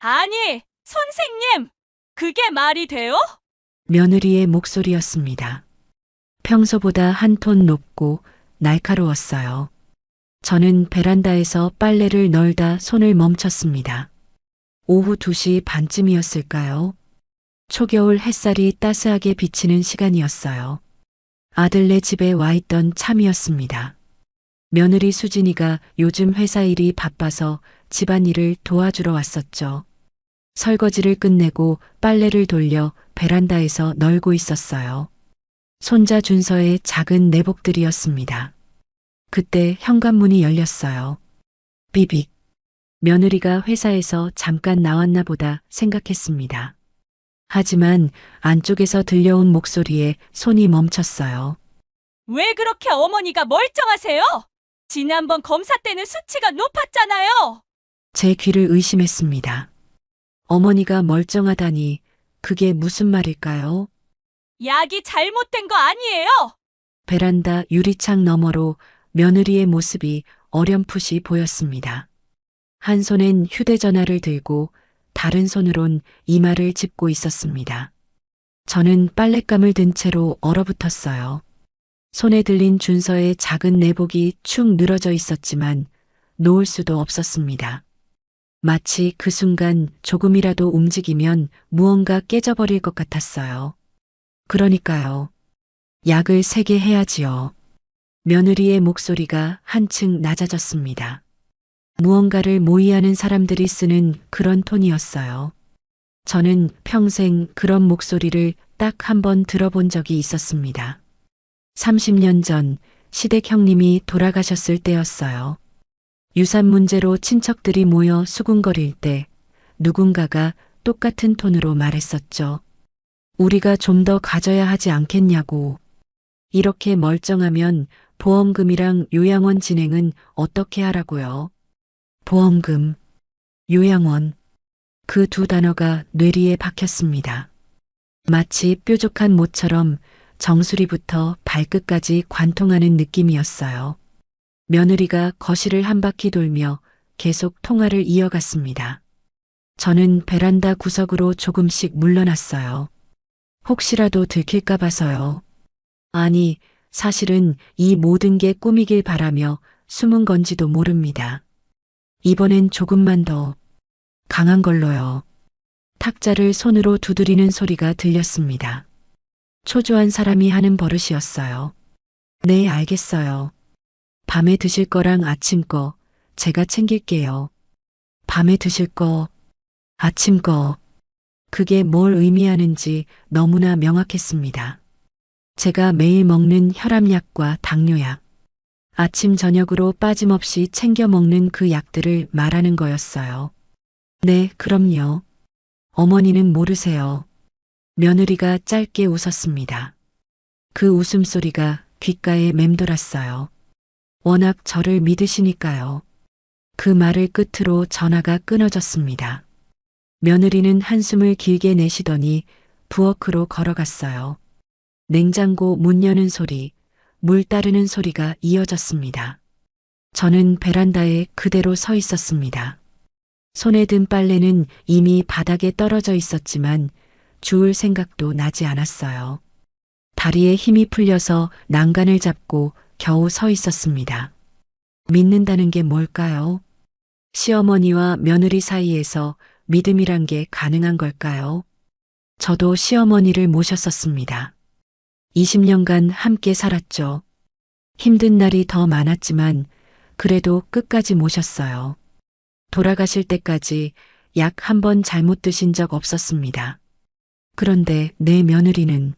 아니, 선생님! 그게 말이 돼요? 며느리의 목소리였습니다. 평소보다 한 톤 높고 날카로웠어요. 저는 베란다에서 빨래를 널다 손을 멈췄습니다. 오후 2시 반쯤이었을까요? 초겨울 햇살이 따스하게 비치는 시간이었어요. 아들네 집에 와 있던 참이었습니다. 며느리 수진이가 요즘 회사 일이 바빠서 집안일을 도와주러 왔었죠. 설거지를 끝내고 빨래를 돌려 베란다에서 널고 있었어요. 손자 준서의 작은 내복들이었습니다. 그때 현관문이 열렸어요. 비빅. 며느리가 회사에서 잠깐 나왔나 보다 생각했습니다. 하지만 안쪽에서 들려온 목소리에 손이 멈췄어요. 왜 그렇게 어머니가 멀쩡하세요? 지난번 검사 때는 수치가 높았잖아요. 제 귀를 의심했습니다. 어머니가 멀쩡하다니 그게 무슨 말일까요? 약이 잘못된 거 아니에요? 베란다 유리창 너머로 며느리의 모습이 어렴풋이 보였습니다. 한 손엔 휴대전화를 들고 다른 손으론 이마를 짚고 있었습니다. 저는 빨랫감을 든 채로 얼어붙었어요. 손에 들린 준서의 작은 내복이 축 늘어져 있었지만 놓을 수도 없었습니다. 마치 그 순간 조금이라도 움직이면 무언가 깨져버릴 것 같았어요. 그러니까요. 약을 세게 해야지요. 며느리의 목소리가 한층 낮아졌습니다. 무언가를 모의하는 사람들이 쓰는 그런 톤이었어요. 저는 평생 그런 목소리를 딱 한 번 들어본 적이 있었습니다. 30년 전 시댁 형님이 돌아가셨을 때였어요. 유산 문제로 친척들이 모여 수군거릴 때 누군가가 똑같은 톤으로 말했었죠. 우리가 좀 더 가져야 하지 않겠냐고. 이렇게 멀쩡하면 보험금이랑 요양원 진행은 어떻게 하라고요? 보험금, 요양원. 그 두 단어가 뇌리에 박혔습니다. 마치 뾰족한 못처럼 정수리부터 발끝까지 관통하는 느낌이었어요. 며느리가 거실을 한 바퀴 돌며 계속 통화를 이어갔습니다. 저는 베란다 구석으로 조금씩 물러났어요. 혹시라도 들킬까 봐서요. 아니, 사실은 이 모든 게 꿈이길 바라며 숨은 건지도 모릅니다. 이번엔 조금만 더 강한 걸로요. 탁자를 손으로 두드리는 소리가 들렸습니다. 초조한 사람이 하는 버릇이었어요. 네, 알겠어요. 밤에 드실 거랑 아침 거 제가 챙길게요. 밤에 드실 거, 아침 거. 그게 뭘 의미하는지 너무나 명확했습니다. 제가 매일 먹는 혈압약과 당뇨약, 아침 저녁으로 빠짐없이 챙겨 먹는 그 약들을 말하는 거였어요. 네, 그럼요. 어머니는 모르세요. 며느리가 짧게 웃었습니다. 그 웃음소리가 귓가에 맴돌았어요. 워낙 저를 믿으시니까요. 그 말을 끝으로 전화가 끊어졌습니다. 며느리는 한숨을 길게 내쉬더니 부엌으로 걸어갔어요. 냉장고 문 여는 소리, 물 따르는 소리가 이어졌습니다. 저는 베란다에 그대로 서 있었습니다. 손에 든 빨래는 이미 바닥에 떨어져 있었지만 주울 생각도 나지 않았어요. 다리에 힘이 풀려서 난간을 잡고 겨우 서 있었습니다. 믿는다는 게 뭘까요? 시어머니와 며느리 사이에서 믿음이란 게 가능한 걸까요? 저도 시어머니를 모셨었습니다. 20년간 함께 살았죠. 힘든 날이 더 많았지만 그래도 끝까지 모셨어요. 돌아가실 때까지 약 한 번 잘못 드신 적 없었습니다. 그런데 내 며느리는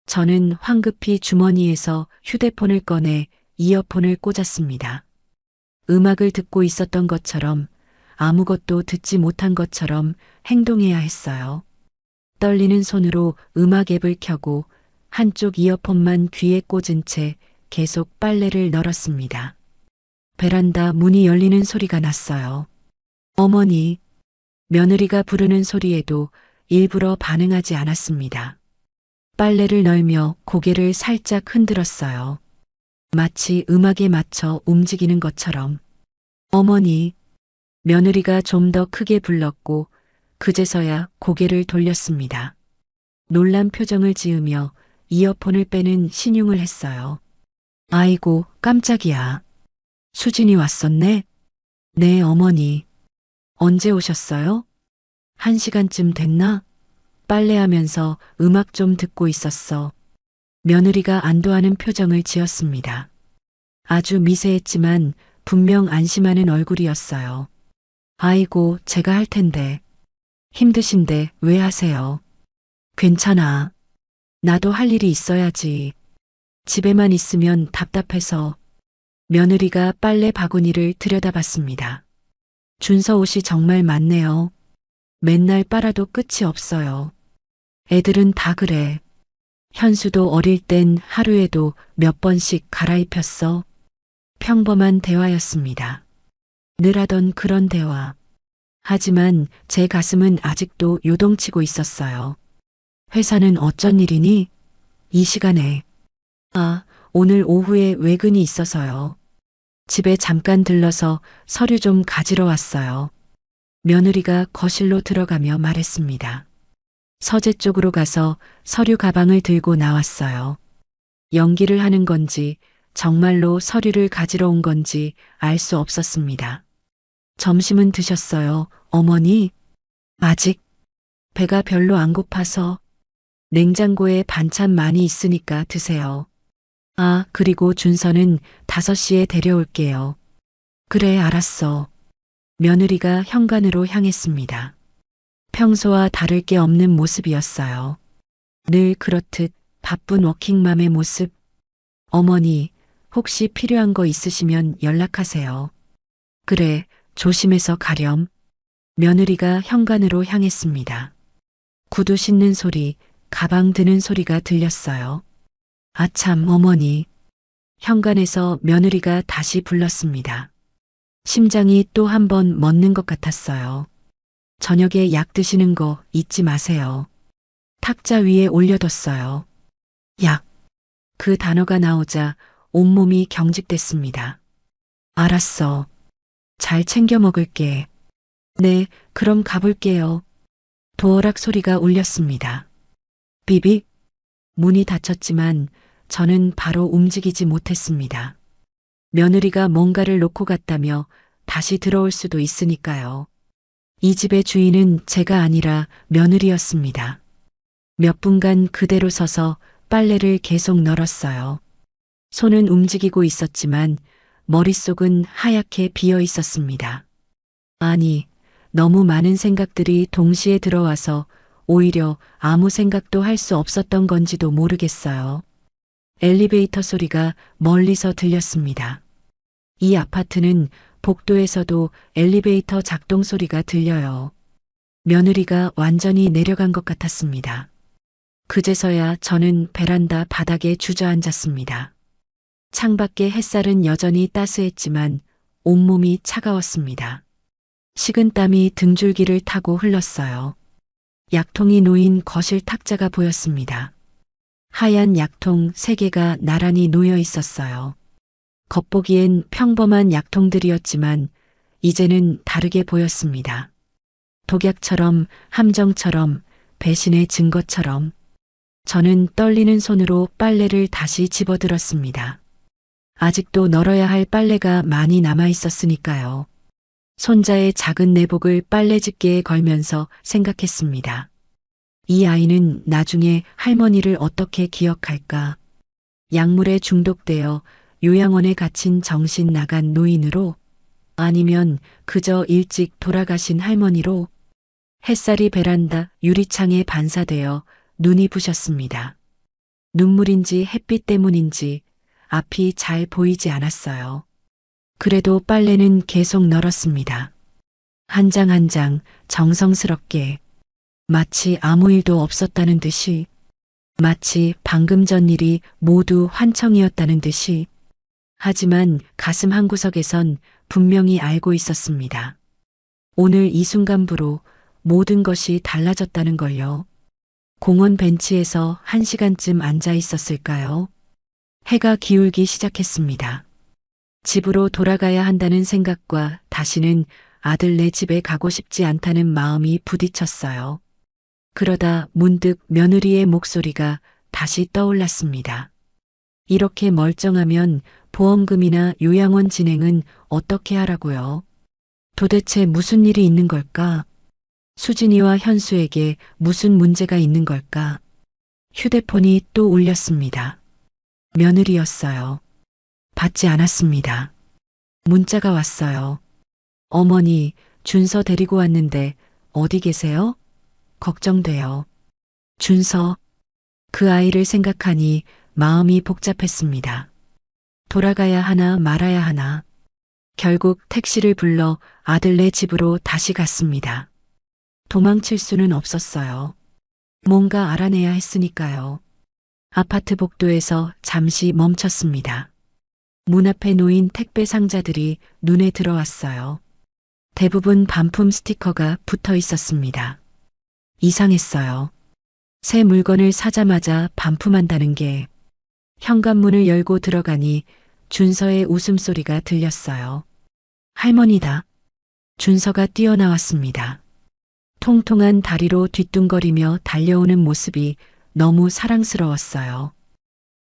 저는 황급히 주머니에서 휴대폰을 꺼내 이어폰을 꽂았습니다. 음악을 듣고 있었던 것처럼 아무것도 듣지 못한 것처럼 행동해야 했어요. 떨리는 손으로 음악 앱을 켜고 한쪽 이어폰만 귀에 꽂은 채 계속 빨래를 널었습니다. 베란다 문이 열리는 소리가 났어요. 어머니, 며느리가 부르는 소리에도 일부러 반응하지 않았습니다. 빨래를 널며 고개를 살짝 흔들었어요. 마치 음악에 맞춰 움직이는 것처럼. 어머니, 며느리가 좀 더 크게 불렀고 그제서야 고개를 돌렸습니다. 놀란 표정을 지으며 이어폰을 빼는 신용을 했어요. 아이고, 깜짝이야. 수진이 왔었네? 네, 어머니. 언제 오셨어요? 1시간쯤 됐나? 빨래하면서 음악 좀 듣고 있었어. 며느리가 안도하는 표정을 지었습니다. 아주 미세했지만 분명 안심하는 얼굴이었어요. 아이고, 제가 할 텐데. 힘드신데 왜 하세요? 괜찮아. 나도 할 일이 있어야지. 집에만 있으면 답답해서. 며느리가 빨래 바구니를 들여다봤습니다. 준서 옷이 정말 많네요. 맨날 빨아도 끝이 없어요. 애들은 다 그래. 현수도 어릴 땐 하루에도 몇 번씩 갈아입혔어. 평범한 대화였습니다. 늘 하던 그런 대화. 하지만 제 가슴은 아직도 요동치고 있었어요. 회사는 어쩐 일이니? 이 시간에. 아, 오늘 오후에 외근이 있어서요. 집에 잠깐 들러서 서류 좀 가지러 왔어요. 며느리가 거실로 들어가며 말했습니다. 서재 쪽으로 가서 서류 가방을 들고 나왔어요. 연기를 하는 건지 정말로 서류를 가지러 온 건지 알 수 없었습니다. 점심은 드셨어요, 어머니? 아직 배가 별로 안 고파서 냉장고에 반찬 많이 있으니까 드세요. 아, 그리고 준서는 5시에 데려올게요. 그래, 알았어. 며느리가 현관으로 향했습니다. 평소와 다를 게 없는 모습이었어요. 늘 그렇듯 바쁜 워킹맘의 모습. 어머니, 혹시 필요한 거 있으시면 연락하세요. 그래, 조심해서 가렴. 며느리가 현관으로 향했습니다. 구두 신는 소리, 가방 드는 소리가 들렸어요. 아참, 어머니. 현관에서 며느리가 다시 불렀습니다. 심장이 또 한 번 멎는 것 같았어요. 저녁에 약 드시는 거 잊지 마세요. 탁자 위에 올려뒀어요. 약. 그 단어가 나오자 온몸이 경직됐습니다. 알았어. 잘 챙겨 먹을게. 네, 그럼 가볼게요. 도어락 소리가 울렸습니다. 비비. 문이 닫혔지만 저는 바로 움직이지 못했습니다. 며느리가 뭔가를 놓고 갔다며 다시 들어올 수도 있으니까요. 이 집의 주인은 제가 아니라 며느리였습니다. 몇 분간 그대로 서서 빨래를 계속 널었어요. 손은 움직이고 있었지만 머릿속은 하얗게 비어 있었습니다. 아니, 너무 많은 생각들이 동시에 들어와서 오히려 아무 생각도 할 수 없었던 건지도 모르겠어요. 엘리베이터 소리가 멀리서 들렸습니다. 이 아파트는 복도에서도 엘리베이터 작동 소리가 들려요. 며느리가 완전히 내려간 것 같았습니다. 그제서야 저는 베란다 바닥에 주저앉았습니다. 창밖의 햇살은 여전히 따스했지만 온몸이 차가웠습니다. 식은땀이 등줄기를 타고 흘렀어요. 약통이 놓인 거실 탁자가 보였습니다. 하얀 약통 3개가 나란히 놓여 있었어요. 겉보기엔 평범한 약통들이었지만 이제는 다르게 보였습니다. 독약처럼, 함정처럼, 배신의 증거처럼. 저는 떨리는 손으로 빨래를 다시 집어들었습니다. 아직도 널어야 할 빨래가 많이 남아 있었으니까요. 손자의 작은 내복을 빨래집게에 걸면서 생각했습니다. 이 아이는 나중에 할머니를 어떻게 기억할까? 약물에 중독되어 요양원에 갇힌 정신 나간 노인으로, 아니면 그저 일찍 돌아가신 할머니로. 햇살이 베란다 유리창에 반사되어 눈이 부셨습니다. 눈물인지 햇빛 때문인지 앞이 잘 보이지 않았어요. 그래도 빨래는 계속 널었습니다. 한 장 한 장 정성스럽게, 마치 아무 일도 없었다는 듯이, 마치 방금 전 일이 모두 환청이었다는 듯이. 하지만 가슴 한구석에선 분명히 알고 있었습니다. 오늘 이 순간부로 모든 것이 달라졌다는 걸요. 공원 벤치에서 1시간쯤 앉아 있었을까요? 해가 기울기 시작했습니다. 집으로 돌아가야 한다는 생각과 다시는 아들네 집에 가고 싶지 않다는 마음이 부딪혔어요. 그러다 문득 며느리의 목소리가 다시 떠올랐습니다. 이렇게 멀쩡하면 보험금이나 요양원 진행은 어떻게 하라고요? 도대체 무슨 일이 있는 걸까? 수진이와 현수에게 무슨 문제가 있는 걸까? 휴대폰이 또 울렸습니다. 며느리였어요. 받지 않았습니다. 문자가 왔어요. 어머니, 준서 데리고 왔는데 어디 계세요? 걱정돼요. 준서, 그 아이를 생각하니 마음이 복잡했습니다. 돌아가야 하나 말아야 하나. 결국 택시를 불러 아들네 집으로 다시 갔습니다. 도망칠 수는 없었어요. 뭔가 알아내야 했으니까요. 아파트 복도에서 잠시 멈췄습니다. 문 앞에 놓인 택배 상자들이 눈에 들어왔어요. 대부분 반품 스티커가 붙어 있었습니다. 이상했어요. 새 물건을 사자마자 반품한다는 게. 현관문을 열고 들어가니 준서의 웃음소리가 들렸어요. 할머니다. 준서가 뛰어나왔습니다. 통통한 다리로 뒤뚱거리며 달려오는 모습이 너무 사랑스러웠어요.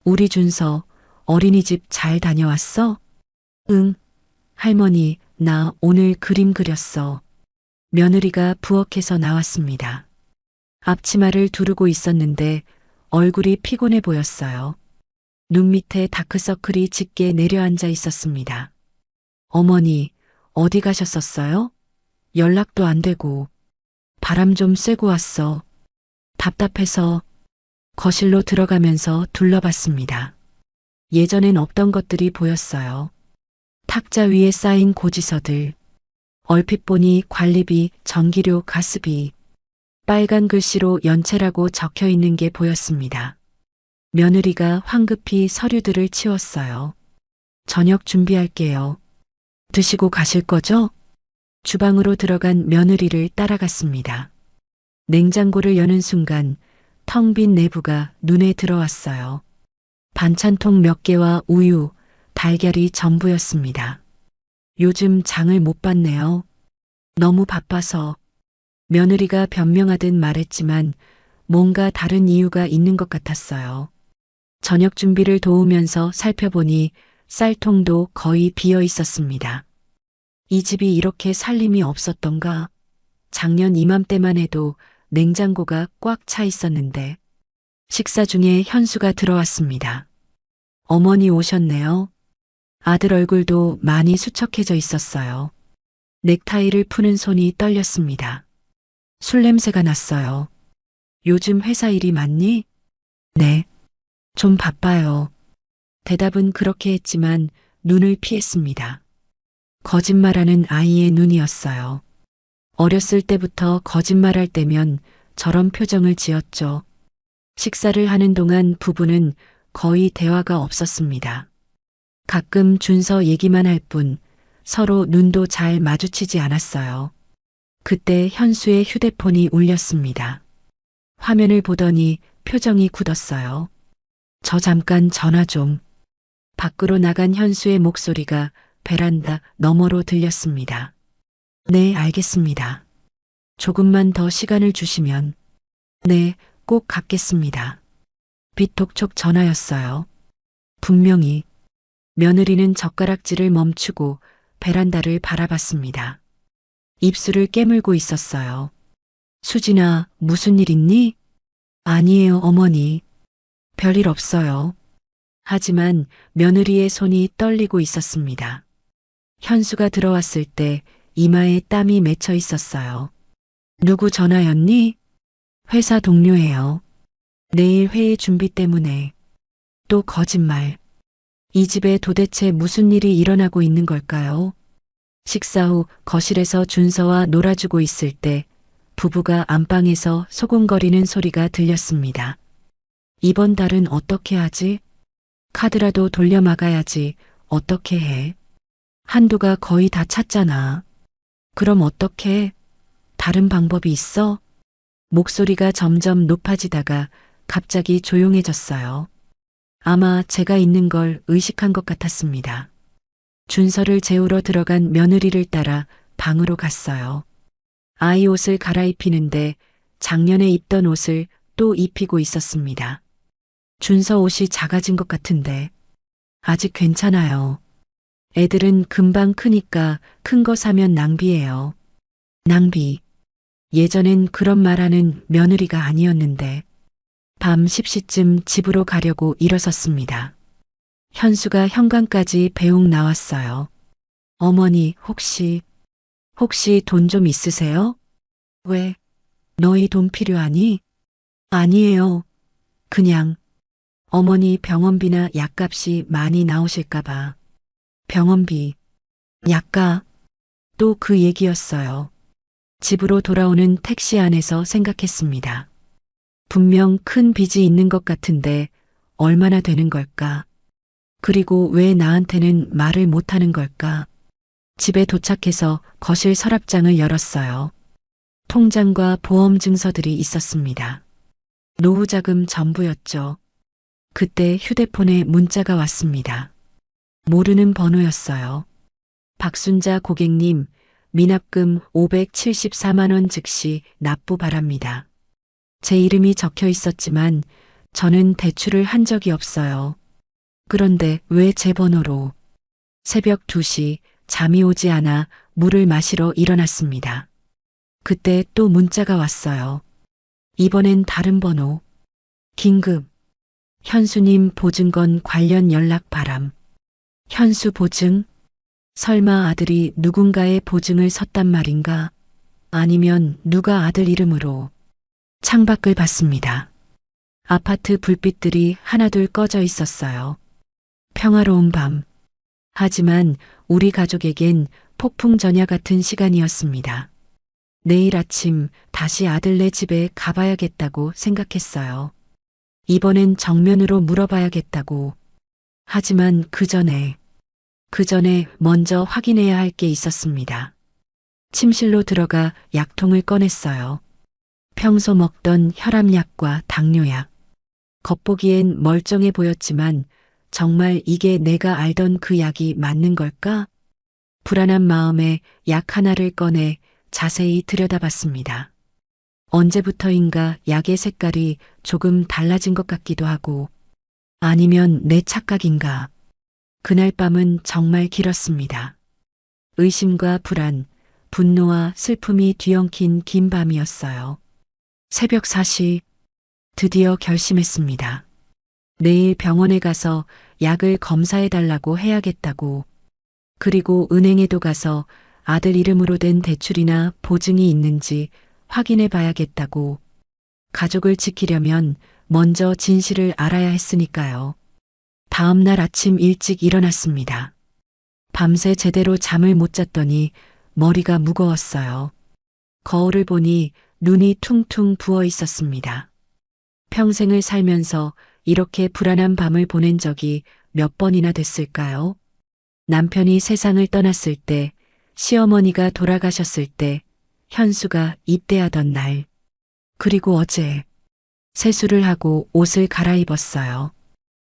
우리 준서, 어린이집 잘 다녀왔어? 응. 할머니, 나 오늘 그림 그렸어. 며느리가 부엌에서 나왔습니다. 앞치마를 두르고 있었는데 얼굴이 피곤해 보였어요. 눈 밑에 다크서클이 짙게 내려앉아 있었습니다. 어머니, 어디 가셨었어요? 연락도 안 되고. 바람 좀 쐬고 왔어. 답답해서. 거실로 들어가면서 둘러봤습니다. 예전엔 없던 것들이 보였어요. 탁자 위에 쌓인 고지서들. 얼핏 보니 관리비, 전기료, 가스비. 빨간 글씨로 연체라고 적혀 있는 게 보였습니다. 며느리가 황급히 서류들을 치웠어요. 저녁 준비할게요. 드시고 가실 거죠? 주방으로 들어간 며느리를 따라갔습니다. 냉장고를 여는 순간 텅 빈 내부가 눈에 들어왔어요. 반찬통 몇 개와 우유, 달걀이 전부였습니다. 요즘 장을 못 봤네요. 너무 바빠서. 며느리가 변명하듯 말했지만 뭔가 다른 이유가 있는 것 같았어요. 저녁 준비를 도우면서 살펴보니 쌀통도 거의 비어 있었습니다. 이 집이 이렇게 살림이 없었던가? 작년 이맘때만 해도 냉장고가 꽉 차 있었는데. 식사 중에 현수가 들어왔습니다. 어머니 오셨네요. 아들 얼굴도 많이 수척해져 있었어요. 넥타이를 푸는 손이 떨렸습니다. 술 냄새가 났어요. 요즘 회사 일이 많니? 네. 좀 바빠요. 대답은 그렇게 했지만 눈을 피했습니다. 거짓말하는 아이의 눈이었어요. 어렸을 때부터 거짓말할 때면 저런 표정을 지었죠. 식사를 하는 동안 부부는 거의 대화가 없었습니다. 가끔 준서 얘기만 할 뿐 서로 눈도 잘 마주치지 않았어요. 그때 현수의 휴대폰이 울렸습니다. 화면을 보더니 표정이 굳었어요. 저 잠깐 전화 좀. 밖으로 나간 현수의 목소리가 베란다 너머로 들렸습니다. 네, 알겠습니다. 조금만 더 시간을 주시면. 네, 꼭 갚겠습니다. 빗독촉 전화였어요. 분명히. 며느리는 젓가락질을 멈추고 베란다를 바라봤습니다. 입술을 깨물고 있었어요. 수진아, 무슨 일 있니? 아니에요, 어머니. 별일 없어요. 하지만 며느리의 손이 떨리고 있었습니다. 현수가 들어왔을 때 이마에 땀이 맺혀 있었어요. 누구 전화였니? 회사 동료예요. 내일 회의 준비 때문에. 또 거짓말. 이 집에 도대체 무슨 일이 일어나고 있는 걸까요? 식사 후 거실에서 준서와 놀아주고 있을 때 부부가 안방에서 소곤거리는 소리가 들렸습니다. 이번 달은 어떻게 하지? 카드라도 돌려막아야지. 어떻게 해? 한도가 거의 다 찼잖아. 그럼 어떻게? 다른 방법이 있어? 목소리가 점점 높아지다가 갑자기 조용해졌어요. 아마 제가 있는 걸 의식한 것 같았습니다. 준서를 재우러 들어간 며느리를 따라 방으로 갔어요. 아이 옷을 갈아입히는데 작년에 입던 옷을 또 입히고 있었습니다. 준서 옷이 작아진 것 같은데 아직 괜찮아요. 애들은 금방 크니까 큰 거 사면 낭비예요. 낭비. 예전엔 그런 말하는 며느리가 아니었는데 밤 10시쯤 집으로 가려고 일어섰습니다. 현수가 현관까지 배웅 나왔어요. 어머니, 혹시 돈 좀 있으세요? 왜? 너희 돈 필요하니? 아니에요. 그냥 어머니 병원비나 약값이 많이 나오실까봐. 병원비, 약값, 또 그 얘기였어요. 집으로 돌아오는 택시 안에서 생각했습니다. 분명 큰 빚이 있는 것 같은데 얼마나 되는 걸까? 그리고 왜 나한테는 말을 못하는 걸까? 집에 도착해서 거실 서랍장을 열었어요. 통장과 보험 증서들이 있었습니다. 노후자금 전부였죠. 그때 휴대폰에 문자가 왔습니다. 모르는 번호였어요. 박순자 고객님, 미납금 574만 원 즉시 납부 바랍니다. 제 이름이 적혀 있었지만 저는 대출을 한 적이 없어요. 그런데 왜 제 번호로? 새벽 2시 잠이 오지 않아 물을 마시러 일어났습니다. 그때 또 문자가 왔어요. 이번엔 다른 번호. 긴급. 현수님 보증건 관련 연락 바람. 현수 보증? 설마 아들이 누군가의 보증을 섰단 말인가? 아니면 누가 아들 이름으로? 창밖을 봤습니다. 아파트 불빛들이 하나둘 꺼져 있었어요. 평화로운 밤. 하지만 우리 가족에겐 폭풍 전야 같은 시간이었습니다. 내일 아침 다시 아들네 집에 가봐야겠다고 생각했어요. 이번엔 정면으로 물어봐야겠다고. 하지만 그 전에 먼저 확인해야 할 게 있었습니다. 침실로 들어가 약통을 꺼냈어요. 평소 먹던 혈압약과 당뇨약. 겉보기엔 멀쩡해 보였지만 정말 이게 내가 알던 그 약이 맞는 걸까? 불안한 마음에 약 하나를 꺼내 자세히 들여다봤습니다. 언제부터인가 약의 색깔이 조금 달라진 것 같기도 하고, 아니면 내 착각인가? 그날 밤은 정말 길었습니다. 의심과 불안, 분노와 슬픔이 뒤엉킨 긴 밤이었어요. 새벽 4시, 드디어 결심했습니다. 내일 병원에 가서 약을 검사해달라고 해야겠다고. 그리고 은행에도 가서 아들 이름으로 된 대출이나 보증이 있는지 확인해 봐야겠다고. 가족을 지키려면 먼저 진실을 알아야 했으니까요. 다음 날 아침 일찍 일어났습니다. 밤새 제대로 잠을 못 잤더니 머리가 무거웠어요. 거울을 보니 눈이 퉁퉁 부어 있었습니다. 평생을 살면서 이렇게 불안한 밤을 보낸 적이 몇 번이나 됐을까요? 남편이 세상을 떠났을 때, 시어머니가 돌아가셨을 때, 현수가 입대하던 날, 그리고 어제 세수를 하고 옷을 갈아입었어요.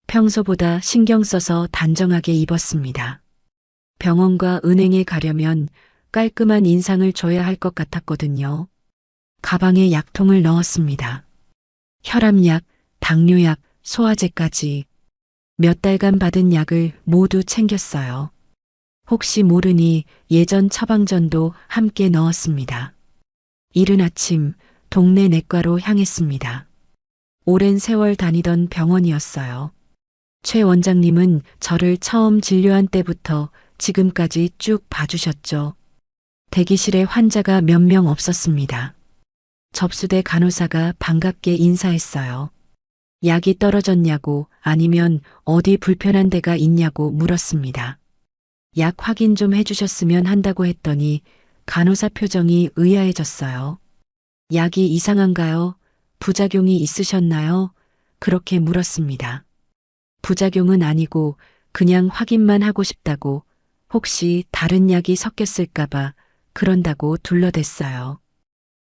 평소보다 신경 써서 단정하게 입었습니다. 병원과 은행에 가려면 깔끔한 인상을 줘야 할 것 같았거든요. 가방에 약통을 넣었습니다. 혈압약, 당뇨약, 소화제까지 몇 달간 받은 약을 모두 챙겼어요. 혹시 모르니 예전 처방전도 함께 넣었습니다. 이른 아침 동네 내과로 향했습니다. 오랜 세월 다니던 병원이었어요. 최 원장님은 저를 처음 진료한 때부터 지금까지 쭉 봐주셨죠. 대기실에 환자가 몇 명 없었습니다. 접수대 간호사가 반갑게 인사했어요. 약이 떨어졌냐고 아니면 어디 불편한 데가 있냐고 물었습니다. 약 확인 좀 해주셨으면 한다고 했더니 간호사 표정이 의아해졌어요. 약이 이상한가요? 부작용이 있으셨나요? 그렇게 물었습니다. 부작용은 아니고 그냥 확인만 하고 싶다고, 혹시 다른 약이 섞였을까봐 그런다고 둘러댔어요.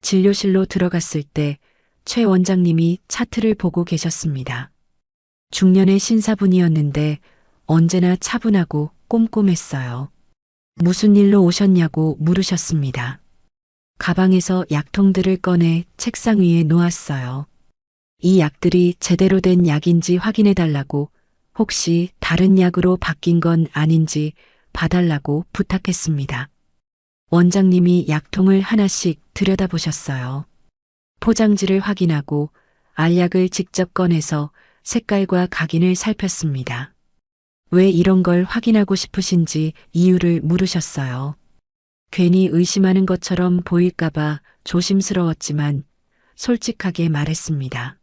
진료실로 들어갔을 때 최 원장님이 차트를 보고 계셨습니다. 중년의 신사분이었는데 언제나 차분하고 꼼꼼했어요. 무슨 일로 오셨냐고 물으셨습니다. 가방에서 약통들을 꺼내 책상 위에 놓았어요. 이 약들이 제대로 된 약인지 확인해 달라고, 혹시 다른 약으로 바뀐 건 아닌지 봐달라고 부탁했습니다. 원장님이 약통을 하나씩 들여다보셨어요. 포장지를 확인하고 알약을 직접 꺼내서 색깔과 각인을 살폈습니다. 왜 이런 걸 확인하고 싶으신지 이유를 물으셨어요. 괜히 의심하는 것처럼 보일까봐 조심스러웠지만 솔직하게 말했습니다.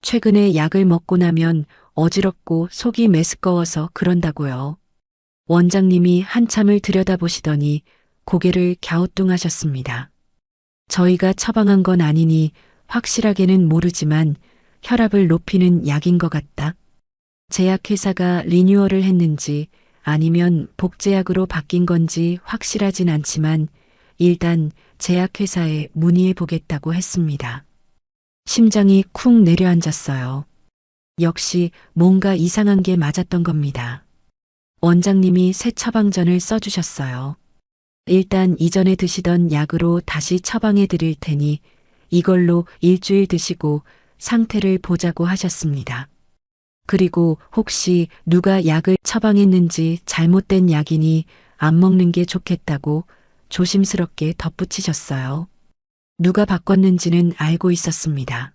최근에 약을 먹고 나면 어지럽고 속이 메스꺼워서 그런다고요. 원장님이 한참을 들여다보시더니 고개를 갸우뚱하셨습니다. 저희가 처방한 건 아니니 확실하게는 모르지만 혈압을 높이는 약인 것 같다. 제약회사가 리뉴얼을 했는지 아니면 복제약으로 바뀐 건지 확실하진 않지만 일단 제약회사에 문의해 보겠다고 했습니다. 심장이 쿵 내려앉았어요. 역시 뭔가 이상한 게 맞았던 겁니다. 원장님이 새 처방전을 써주셨어요. 일단 이전에 드시던 약으로 다시 처방해 드릴 테니 이걸로 일주일 드시고 상태를 보자고 하셨습니다. 그리고 혹시 누가 약을 처방했는지 잘못된 약이니 안 먹는 게 좋겠다고 조심스럽게 덧붙이셨어요. 누가 바꿨는지는 알고 있었습니다.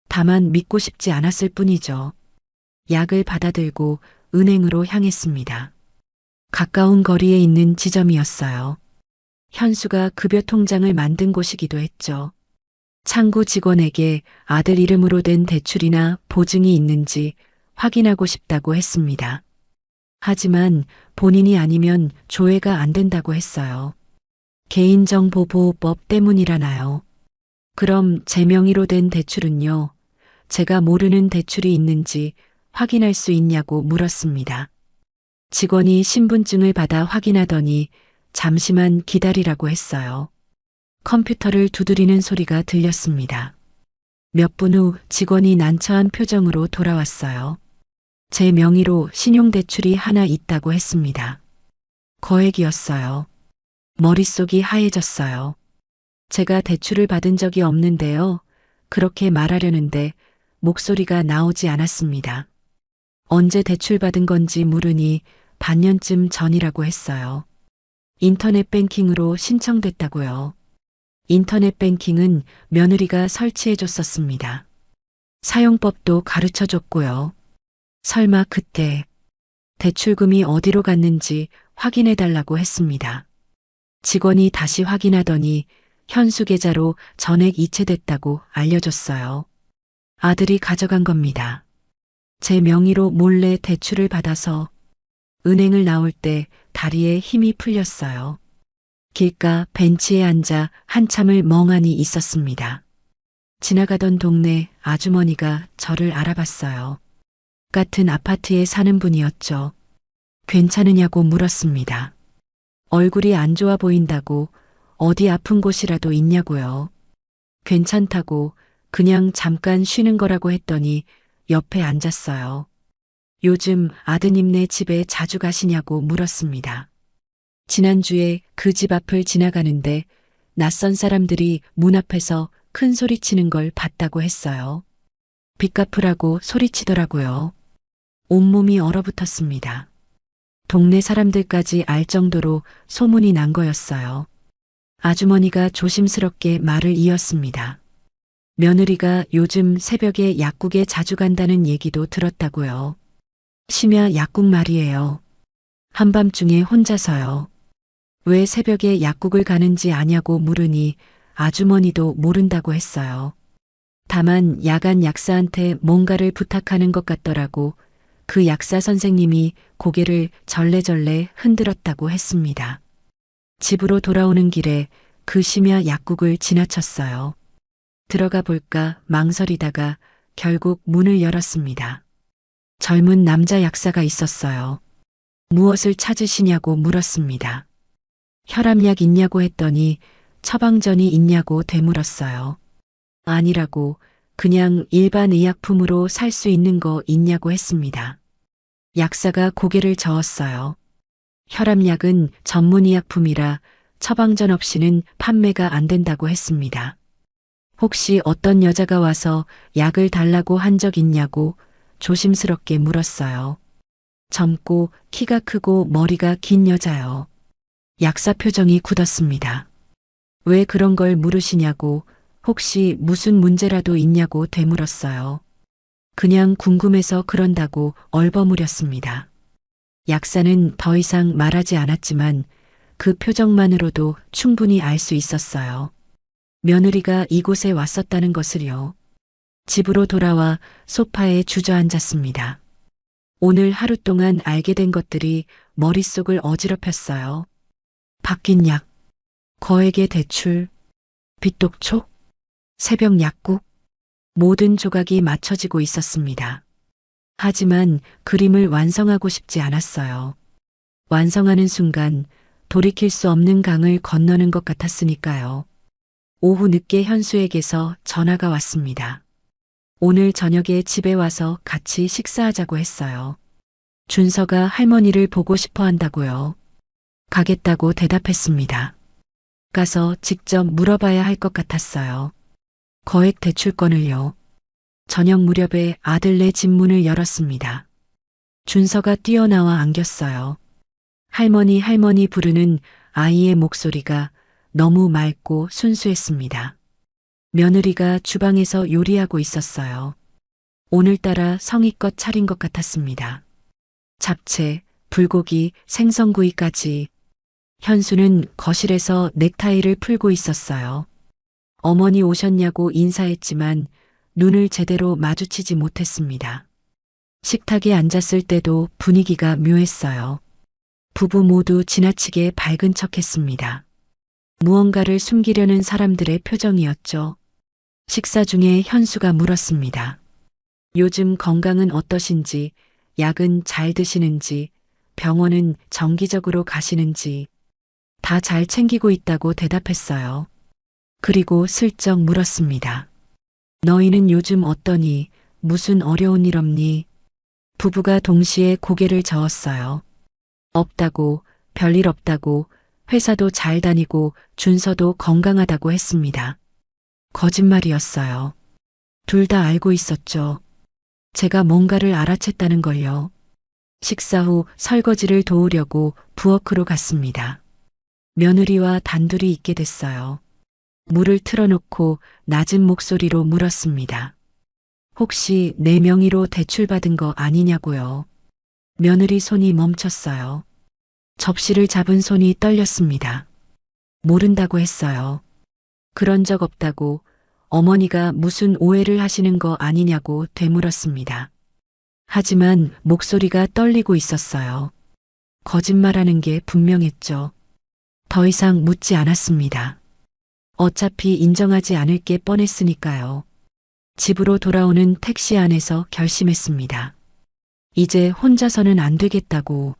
다만 믿고 싶지 않았을 뿐이죠. 약을 받아들고 은행으로 향했습니다. 가까운 거리에 있는 지점이었어요. 현수가 급여 통장을 만든 곳이기도 했죠. 창구 직원에게 아들 이름으로 된 대출이나 보증이 있는지 확인하고 싶다고 했습니다. 하지만 본인이 아니면 조회가 안 된다고 했어요. 개인정보보호법 때문이라나요. 그럼 제 명의로 된 대출은요? 제가 모르는 대출이 있는지 확인할 수 있냐고 물었습니다. 직원이 신분증을 받아 확인하더니 잠시만 기다리라고 했어요. 컴퓨터를 두드리는 소리가 들렸습니다. 몇 분 후 직원이 난처한 표정으로 돌아왔어요. 제 명의로 신용대출이 하나 있다고 했습니다. 거액이었어요. 머릿속이 하얘졌어요. 제가 대출을 받은 적이 없는데요. 그렇게 말하려는데 목소리가 나오지 않았습니다. 언제 대출 받은 건지 물으니 반년쯤 전이라고 했어요. 인터넷 뱅킹으로 신청됐다고요. 인터넷 뱅킹은 며느리가 설치해 줬었습니다. 사용법도 가르쳐 줬고요. 설마 그때 대출금이 어디로 갔는지 확인해 달라고 했습니다. 직원이 다시 확인하더니 현수 계좌로 전액 이체됐다고 알려줬어요. 아들이 가져간 겁니다. 제 명의로 몰래 대출을 받아서 은행을 나올 때 다리에 힘이 풀렸어요. 길가 벤치에 앉아 한참을 멍하니 있었습니다. 지나가던 동네 아주머니가 저를 알아봤어요. 같은 아파트에 사는 분이었죠. 괜찮으냐고 물었습니다. 얼굴이 안 좋아 보인다고 어디 아픈 곳이라도 있냐고요. 괜찮다고 그냥 잠깐 쉬는 거라고 했더니 옆에 앉았어요. 요즘 아드님네 집에 자주 가시냐고 물었습니다. 지난주에 그 집 앞을 지나가는데 낯선 사람들이 문 앞에서 큰 소리 치는 걸 봤다고 했어요. 빚 갚으라고 소리치더라고요. 온몸이 얼어붙었습니다. 동네 사람들까지 알 정도로 소문이 난 거였어요. 아주머니가 조심스럽게 말을 이었습니다. 며느리가 요즘 새벽에 약국에 자주 간다는 얘기도 들었다고요. 심야 약국 말이에요. 한밤중에 혼자서요. 왜 새벽에 약국을 가는지 아냐고 물으니 아주머니도 모른다고 했어요. 다만 야간 약사한테 뭔가를 부탁하는 것 같더라고 그 약사 선생님이 고개를 절레절레 흔들었다고 했습니다. 집으로 돌아오는 길에 그 심야 약국을 지나쳤어요. 들어가 볼까 망설이다가 결국 문을 열었습니다. 젊은 남자 약사가 있었어요. 무엇을 찾으시냐고 물었습니다. 혈압약 있냐고 했더니 처방전이 있냐고 되물었어요. 아니라고 그냥 일반 의약품으로 살 수 있는 거 있냐고 했습니다. 약사가 고개를 저었어요. 혈압약은 전문의약품이라 처방전 없이는 판매가 안 된다고 했습니다. 혹시 어떤 여자가 와서 약을 달라고 한 적 있냐고 조심스럽게 물었어요. 젊고 키가 크고 머리가 긴 여자요. 약사 표정이 굳었습니다. 왜 그런 걸 물으시냐고, 혹시 무슨 문제라도 있냐고 되물었어요. 그냥 궁금해서 그런다고 얼버무렸습니다. 약사는 더 이상 말하지 않았지만 그 표정만으로도 충분히 알 수 있었어요. 며느리가 이곳에 왔었다는 것을요. 집으로 돌아와 소파에 주저앉았습니다. 오늘 하루 동안 알게 된 것들이 머릿속을 어지럽혔어요. 바뀐 약, 거액의 대출, 빚독촉, 새벽 약국, 모든 조각이 맞춰지고 있었습니다. 하지만 그림을 완성하고 싶지 않았어요. 완성하는 순간 돌이킬 수 없는 강을 건너는 것 같았으니까요. 오후 늦게 현수에게서 전화가 왔습니다. 오늘 저녁에 집에 와서 같이 식사하자고 했어요. 준서가 할머니를 보고 싶어 한다고요. 가겠다고 대답했습니다. 가서 직접 물어봐야 할 것 같았어요. 거액 대출권을요. 저녁 무렵에 아들네 집 문을 열었습니다. 준서가 뛰어나와 안겼어요. 할머니 할머니 부르는 아이의 목소리가 너무 맑고 순수했습니다. 며느리가 주방에서 요리하고 있었어요. 오늘따라 성의껏 차린 것 같았습니다. 잡채, 불고기, 생선구이까지. 현수는 거실에서 넥타이를 풀고 있었어요. 어머니 오셨냐고 인사했지만 눈을 제대로 마주치지 못했습니다. 식탁에 앉았을 때도 분위기가 묘했어요. 부부 모두 지나치게 밝은 척했습니다. 무언가를 숨기려는 사람들의 표정이었죠. 식사 중에 현수가 물었습니다. 요즘 건강은 어떠신지, 약은 잘 드시는지, 병원은 정기적으로 가시는지, 다 잘 챙기고 있다고 대답했어요. 그리고 슬쩍 물었습니다. 너희는 요즘 어떠니? 무슨 어려운 일 없니? 부부가 동시에 고개를 저었어요. 없다고, 별일 없다고, 회사도 잘 다니고 준서도 건강하다고 했습니다. 거짓말이었어요. 둘 다 알고 있었죠. 제가 뭔가를 알아챘다는 걸요. 식사 후 설거지를 도우려고 부엌으로 갔습니다. 며느리와 단둘이 있게 됐어요. 물을 틀어놓고 낮은 목소리로 물었습니다. 혹시 내 명의로 대출받은 거 아니냐고요. 며느리 손이 멈췄어요. 접시를 잡은 손이 떨렸습니다. 모른다고 했어요. 그런 적 없다고, 어머니가 무슨 오해를 하시는 거 아니냐고 되물었습니다. 하지만 목소리가 떨리고 있었어요. 거짓말하는 게 분명했죠. 더 이상 묻지 않았습니다. 어차피 인정하지 않을 게 뻔했으니까요. 집으로 돌아오는 택시 안에서 결심했습니다. 이제 혼자서는 안 되겠다고,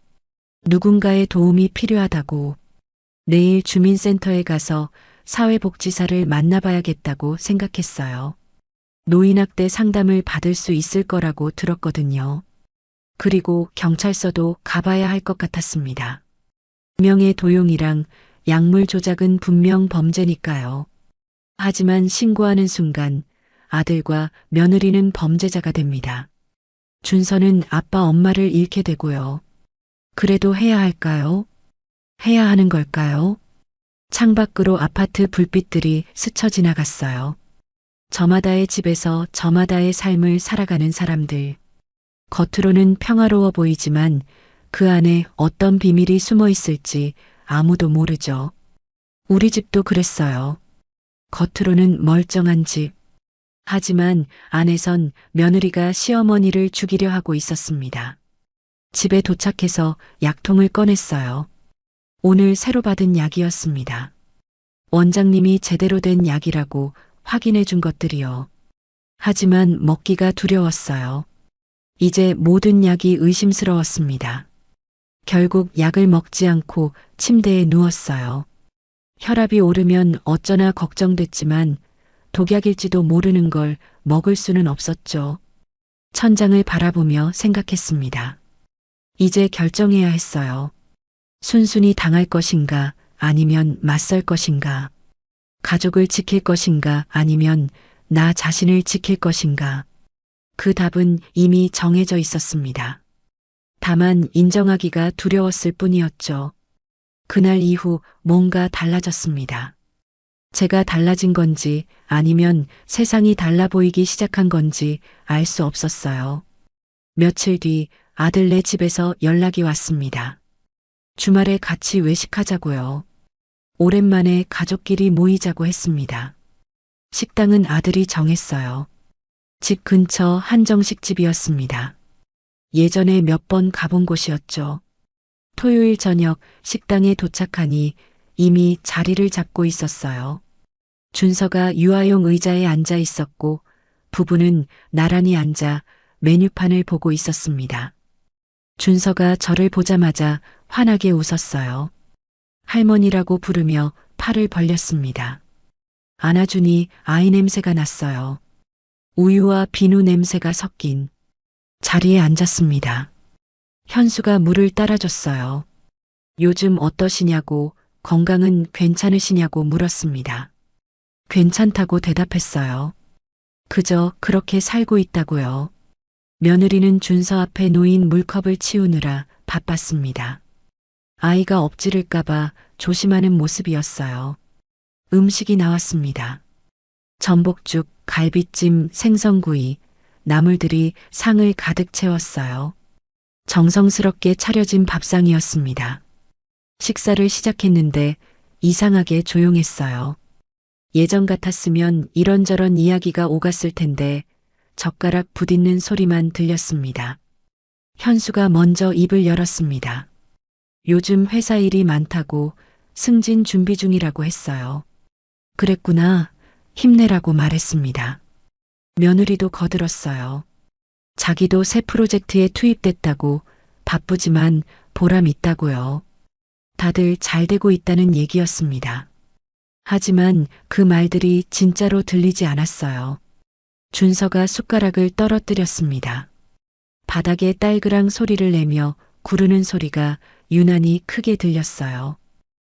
누군가의 도움이 필요하다고, 내일 주민센터에 가서 사회복지사를 만나봐야겠다고 생각했어요. 노인학대 상담을 받을 수 있을 거라고 들었거든요. 그리고 경찰서도 가봐야 할 것 같았습니다. 분명의 도용이랑 약물 조작은 분명 범죄니까요. 하지만 신고하는 순간 아들과 며느리는 범죄자가 됩니다. 준서는 아빠 엄마를 잃게 되고요. 그래도 해야 할까요? 해야 하는 걸까요? 창밖으로 아파트 불빛들이 스쳐 지나갔어요. 저마다의 집에서 저마다의 삶을 살아가는 사람들. 겉으로는 평화로워 보이지만 그 안에 어떤 비밀이 숨어 있을지 아무도 모르죠. 우리 집도 그랬어요. 겉으로는 멀쩡한 집. 하지만 안에선 며느리가 시어머니를 죽이려 하고 있었습니다. 집에 도착해서 약통을 꺼냈어요. 오늘 새로 받은 약이었습니다. 원장님이 제대로 된 약이라고 확인해 준 것들이요. 하지만 먹기가 두려웠어요. 이제 모든 약이 의심스러웠습니다. 결국 약을 먹지 않고 침대에 누웠어요. 혈압이 오르면 어쩌나 걱정됐지만 독약일지도 모르는 걸 먹을 수는 없었죠. 천장을 바라보며 생각했습니다. 이제 결정해야 했어요. 순순히 당할 것인가 아니면 맞설 것인가. 가족을 지킬 것인가 아니면 나 자신을 지킬 것인가. 그 답은 이미 정해져 있었습니다. 다만 인정하기가 두려웠을 뿐이었죠. 그날 이후 뭔가 달라졌습니다. 제가 달라진 건지 아니면 세상이 달라 보이기 시작한 건지 알 수 없었어요. 며칠 뒤 아들네 집에서 연락이 왔습니다. 주말에 같이 외식하자고요. 오랜만에 가족끼리 모이자고 했습니다. 식당은 아들이 정했어요. 집 근처 한정식집이었습니다. 예전에 몇 번 가본 곳이었죠. 토요일 저녁 식당에 도착하니 이미 자리를 잡고 있었어요. 준서가 유아용 의자에 앉아 있었고 부부는 나란히 앉아 메뉴판을 보고 있었습니다. 준서가 저를 보자마자 환하게 웃었어요. 할머니라고 부르며 팔을 벌렸습니다. 안아주니 아이 냄새가 났어요. 우유와 비누 냄새가 섞인. 자리에 앉았습니다. 현수가 물을 따라줬어요. 요즘 어떠시냐고, 건강은 괜찮으시냐고 물었습니다. 괜찮다고 대답했어요. 그저 그렇게 살고 있다고요. 며느리는 준서 앞에 놓인 물컵을 치우느라 바빴습니다. 아이가 엎지를까봐 조심하는 모습이었어요. 음식이 나왔습니다. 전복죽, 갈비찜, 생선구이, 나물들이 상을 가득 채웠어요. 정성스럽게 차려진 밥상이었습니다. 식사를 시작했는데 이상하게 조용했어요. 예전 같았으면 이런저런 이야기가 오갔을 텐데 젓가락 부딪는 소리만 들렸습니다. 현수가 먼저 입을 열었습니다. 요즘 회사 일이 많다고 승진 준비 중이라고 했어요. 그랬구나. 힘내라고 말했습니다. 며느리도 거들었어요. 자기도 새 프로젝트에 투입됐다고 바쁘지만 보람 있다고요. 다들 잘 되고 있다는 얘기였습니다. 하지만 그 말들이 진짜로 들리지 않았어요. 준서가 숟가락을 떨어뜨렸습니다. 바닥에 딸그랑 소리를 내며 구르는 소리가 유난히 크게 들렸어요.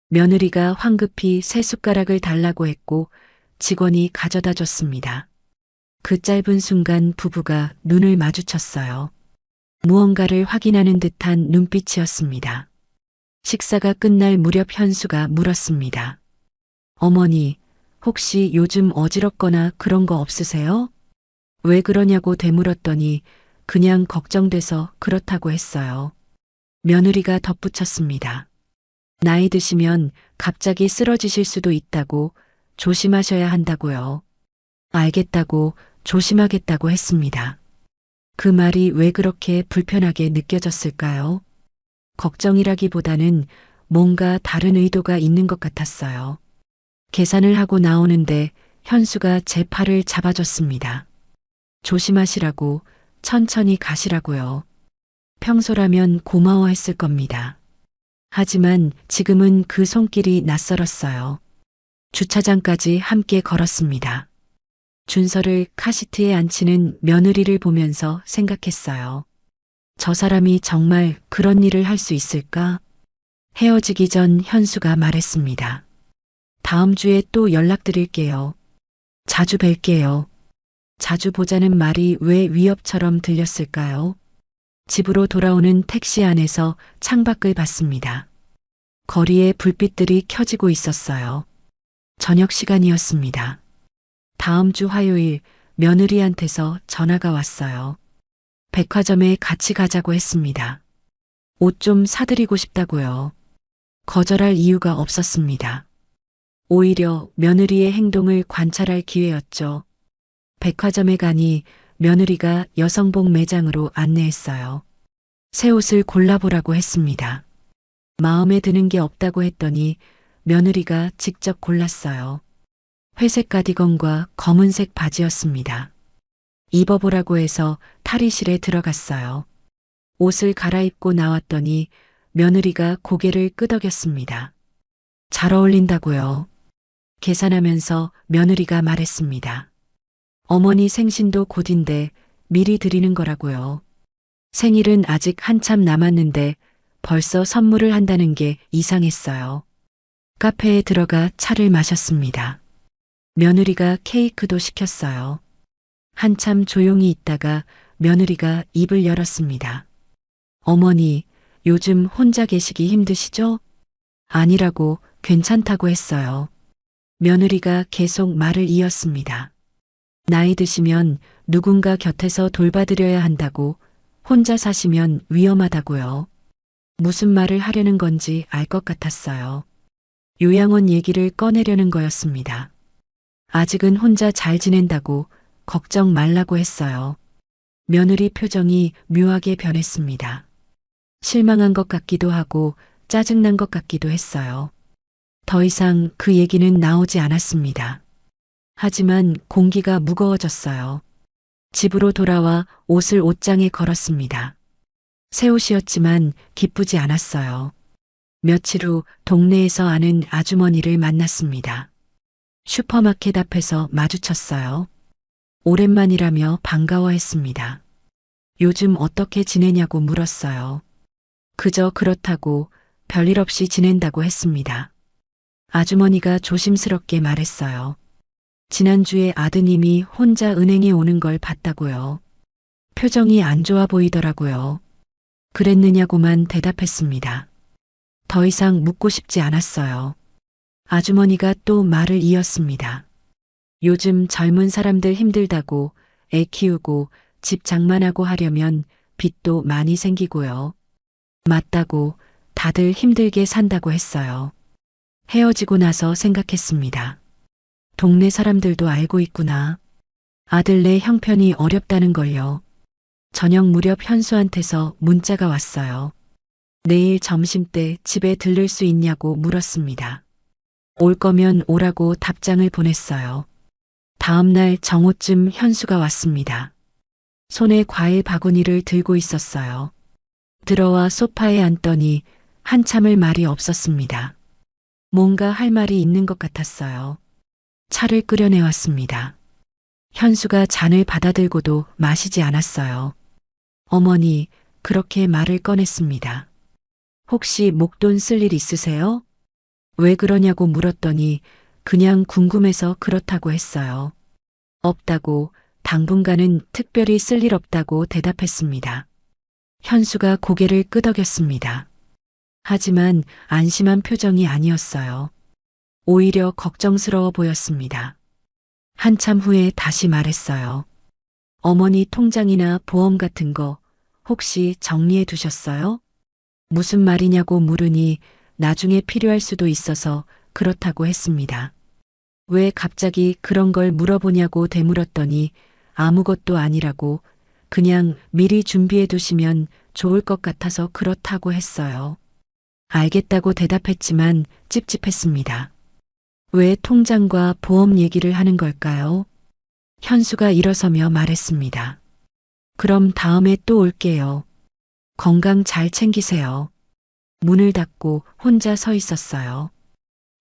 며느리가 황급히 새 숟가락을 달라고 했고 직원이 가져다 줬습니다. 그 짧은 순간 부부가 눈을 마주쳤어요. 무언가를 확인하는 듯한 눈빛이었습니다. 식사가 끝날 무렵 현수가 물었습니다. 어머니, 혹시 요즘 어지럽거나 그런 거 없으세요? 왜 그러냐고 되물었더니 그냥 걱정돼서 그렇다고 했어요. 며느리가 덧붙였습니다. 나이 드시면 갑자기 쓰러지실 수도 있다고 조심하셔야 한다고요. 알겠다고 조심하겠다고 했습니다. 그 말이 왜 그렇게 불편하게 느껴졌을까요? 걱정이라기보다는 뭔가 다른 의도가 있는 것 같았어요. 계산을 하고 나오는데 현수가 제 팔을 잡아줬습니다. 조심하시라고, 천천히 가시라고요. 평소라면 고마워했을 겁니다. 하지만 지금은 그 손길이 낯설었어요. 주차장까지 함께 걸었습니다. 준서를 카시트에 앉히는 며느리를 보면서 생각했어요. 저 사람이 정말 그런 일을 할 수 있을까? 헤어지기 전 현수가 말했습니다. 다음 주에 또 연락드릴게요. 자주 뵐게요. 자주 보자는 말이 왜 위협처럼 들렸을까요? 집으로 돌아오는 택시 안에서 창밖을 봤습니다. 거리에 불빛들이 켜지고 있었어요. 저녁 시간이었습니다. 다음 주 화요일 며느리한테서 전화가 왔어요. 백화점에 같이 가자고 했습니다. 옷 좀 사드리고 싶다고요. 거절할 이유가 없었습니다. 오히려 며느리의 행동을 관찰할 기회였죠. 백화점에 가니 며느리가 여성복 매장으로 안내했어요. 새 옷을 골라보라고 했습니다. 마음에 드는 게 없다고 했더니 며느리가 직접 골랐어요. 회색 가디건과 검은색 바지였습니다. 입어보라고 해서 탈의실에 들어갔어요. 옷을 갈아입고 나왔더니 며느리가 고개를 끄덕였습니다. 잘 어울린다고요. 계산하면서 며느리가 말했습니다. 어머니 생신도 곧인데 미리 드리는 거라고요. 생일은 아직 한참 남았는데 벌써 선물을 한다는 게 이상했어요. 카페에 들어가 차를 마셨습니다. 며느리가 케이크도 시켰어요. 한참 조용히 있다가 며느리가 입을 열었습니다. 어머니, 요즘 혼자 계시기 힘드시죠? 아니라고 괜찮다고 했어요. 며느리가 계속 말을 이었습니다. 나이 드시면 누군가 곁에서 돌봐드려야 한다고, 혼자 사시면 위험하다고요. 무슨 말을 하려는 건지 알 것 같았어요. 요양원 얘기를 꺼내려는 거였습니다. 아직은 혼자 잘 지낸다고 걱정 말라고 했어요. 며느리 표정이 묘하게 변했습니다. 실망한 것 같기도 하고 짜증난 것 같기도 했어요. 더 이상 그 얘기는 나오지 않았습니다. 하지만 공기가 무거워졌어요. 집으로 돌아와 옷을 옷장에 걸었습니다. 새 옷이었지만 기쁘지 않았어요. 며칠 후 동네에서 아는 아주머니를 만났습니다. 슈퍼마켓 앞에서 마주쳤어요. 오랜만이라며 반가워했습니다. 요즘 어떻게 지내냐고 물었어요. 그저 그렇다고 별일 없이 지낸다고 했습니다. 아주머니가 조심스럽게 말했어요. 지난주에 아드님이 혼자 은행에 오는 걸 봤다고요. 표정이 안 좋아 보이더라고요. 그랬느냐고만 대답했습니다. 더 이상 묻고 싶지 않았어요. 아주머니가 또 말을 이었습니다. 요즘 젊은 사람들 힘들다고, 애 키우고 집 장만하고 하려면 빚도 많이 생기고요. 맞다고, 다들 힘들게 산다고 했어요. 헤어지고 나서 생각했습니다. 동네 사람들도 알고 있구나. 아들네 형편이 어렵다는 걸요. 저녁 무렵 현수한테서 문자가 왔어요. 내일 점심때 집에 들를 수 있냐고 물었습니다. 올 거면 오라고 답장을 보냈어요. 다음 날 정오쯤 현수가 왔습니다. 손에 과일 바구니를 들고 있었어요. 들어와 소파에 앉더니 한참을 말이 없었습니다. 뭔가 할 말이 있는 것 같았어요. 차를 끓여내왔습니다. 현수가 잔을 받아들고도 마시지 않았어요. 어머니, 그렇게 말을 꺼냈습니다. 혹시 목돈 쓸 일 있으세요? 왜 그러냐고 물었더니 그냥 궁금해서 그렇다고 했어요. 없다고, 당분간은 특별히 쓸 일 없다고 대답했습니다. 현수가 고개를 끄덕였습니다. 하지만 안심한 표정이 아니었어요. 오히려 걱정스러워 보였습니다. 한참 후에 다시 말했어요. 어머니 통장이나 보험 같은 거 혹시 정리해 두셨어요? 무슨 말이냐고 물으니 나중에 필요할 수도 있어서 그렇다고 했습니다. 왜 갑자기 그런 걸 물어보냐고 되물었더니 아무것도 아니라고, 그냥 미리 준비해 두시면 좋을 것 같아서 그렇다고 했어요. 알겠다고 대답했지만 찝찝했습니다. 왜 통장과 보험 얘기를 하는 걸까요? 현수가 일어서며 말했습니다. 그럼 다음에 또 올게요. 건강 잘 챙기세요. 문을 닫고 혼자 서 있었어요.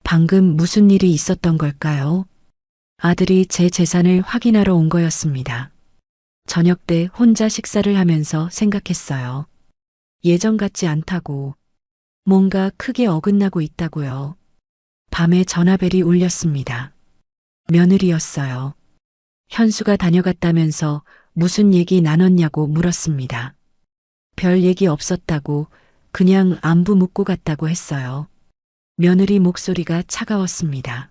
방금 무슨 일이 있었던 걸까요? 아들이 제 재산을 확인하러 온 거였습니다. 저녁 때 혼자 식사를 하면서 생각했어요. 예전 같지 않다고. 뭔가 크게 어긋나고 있다고요. 밤에 전화벨이 울렸습니다. 며느리였어요. 현수가 다녀갔다면서 무슨 얘기 나눴냐고 물었습니다. 별 얘기 없었다고, 그냥 안부 묻고 갔다고 했어요. 며느리 목소리가 차가웠습니다.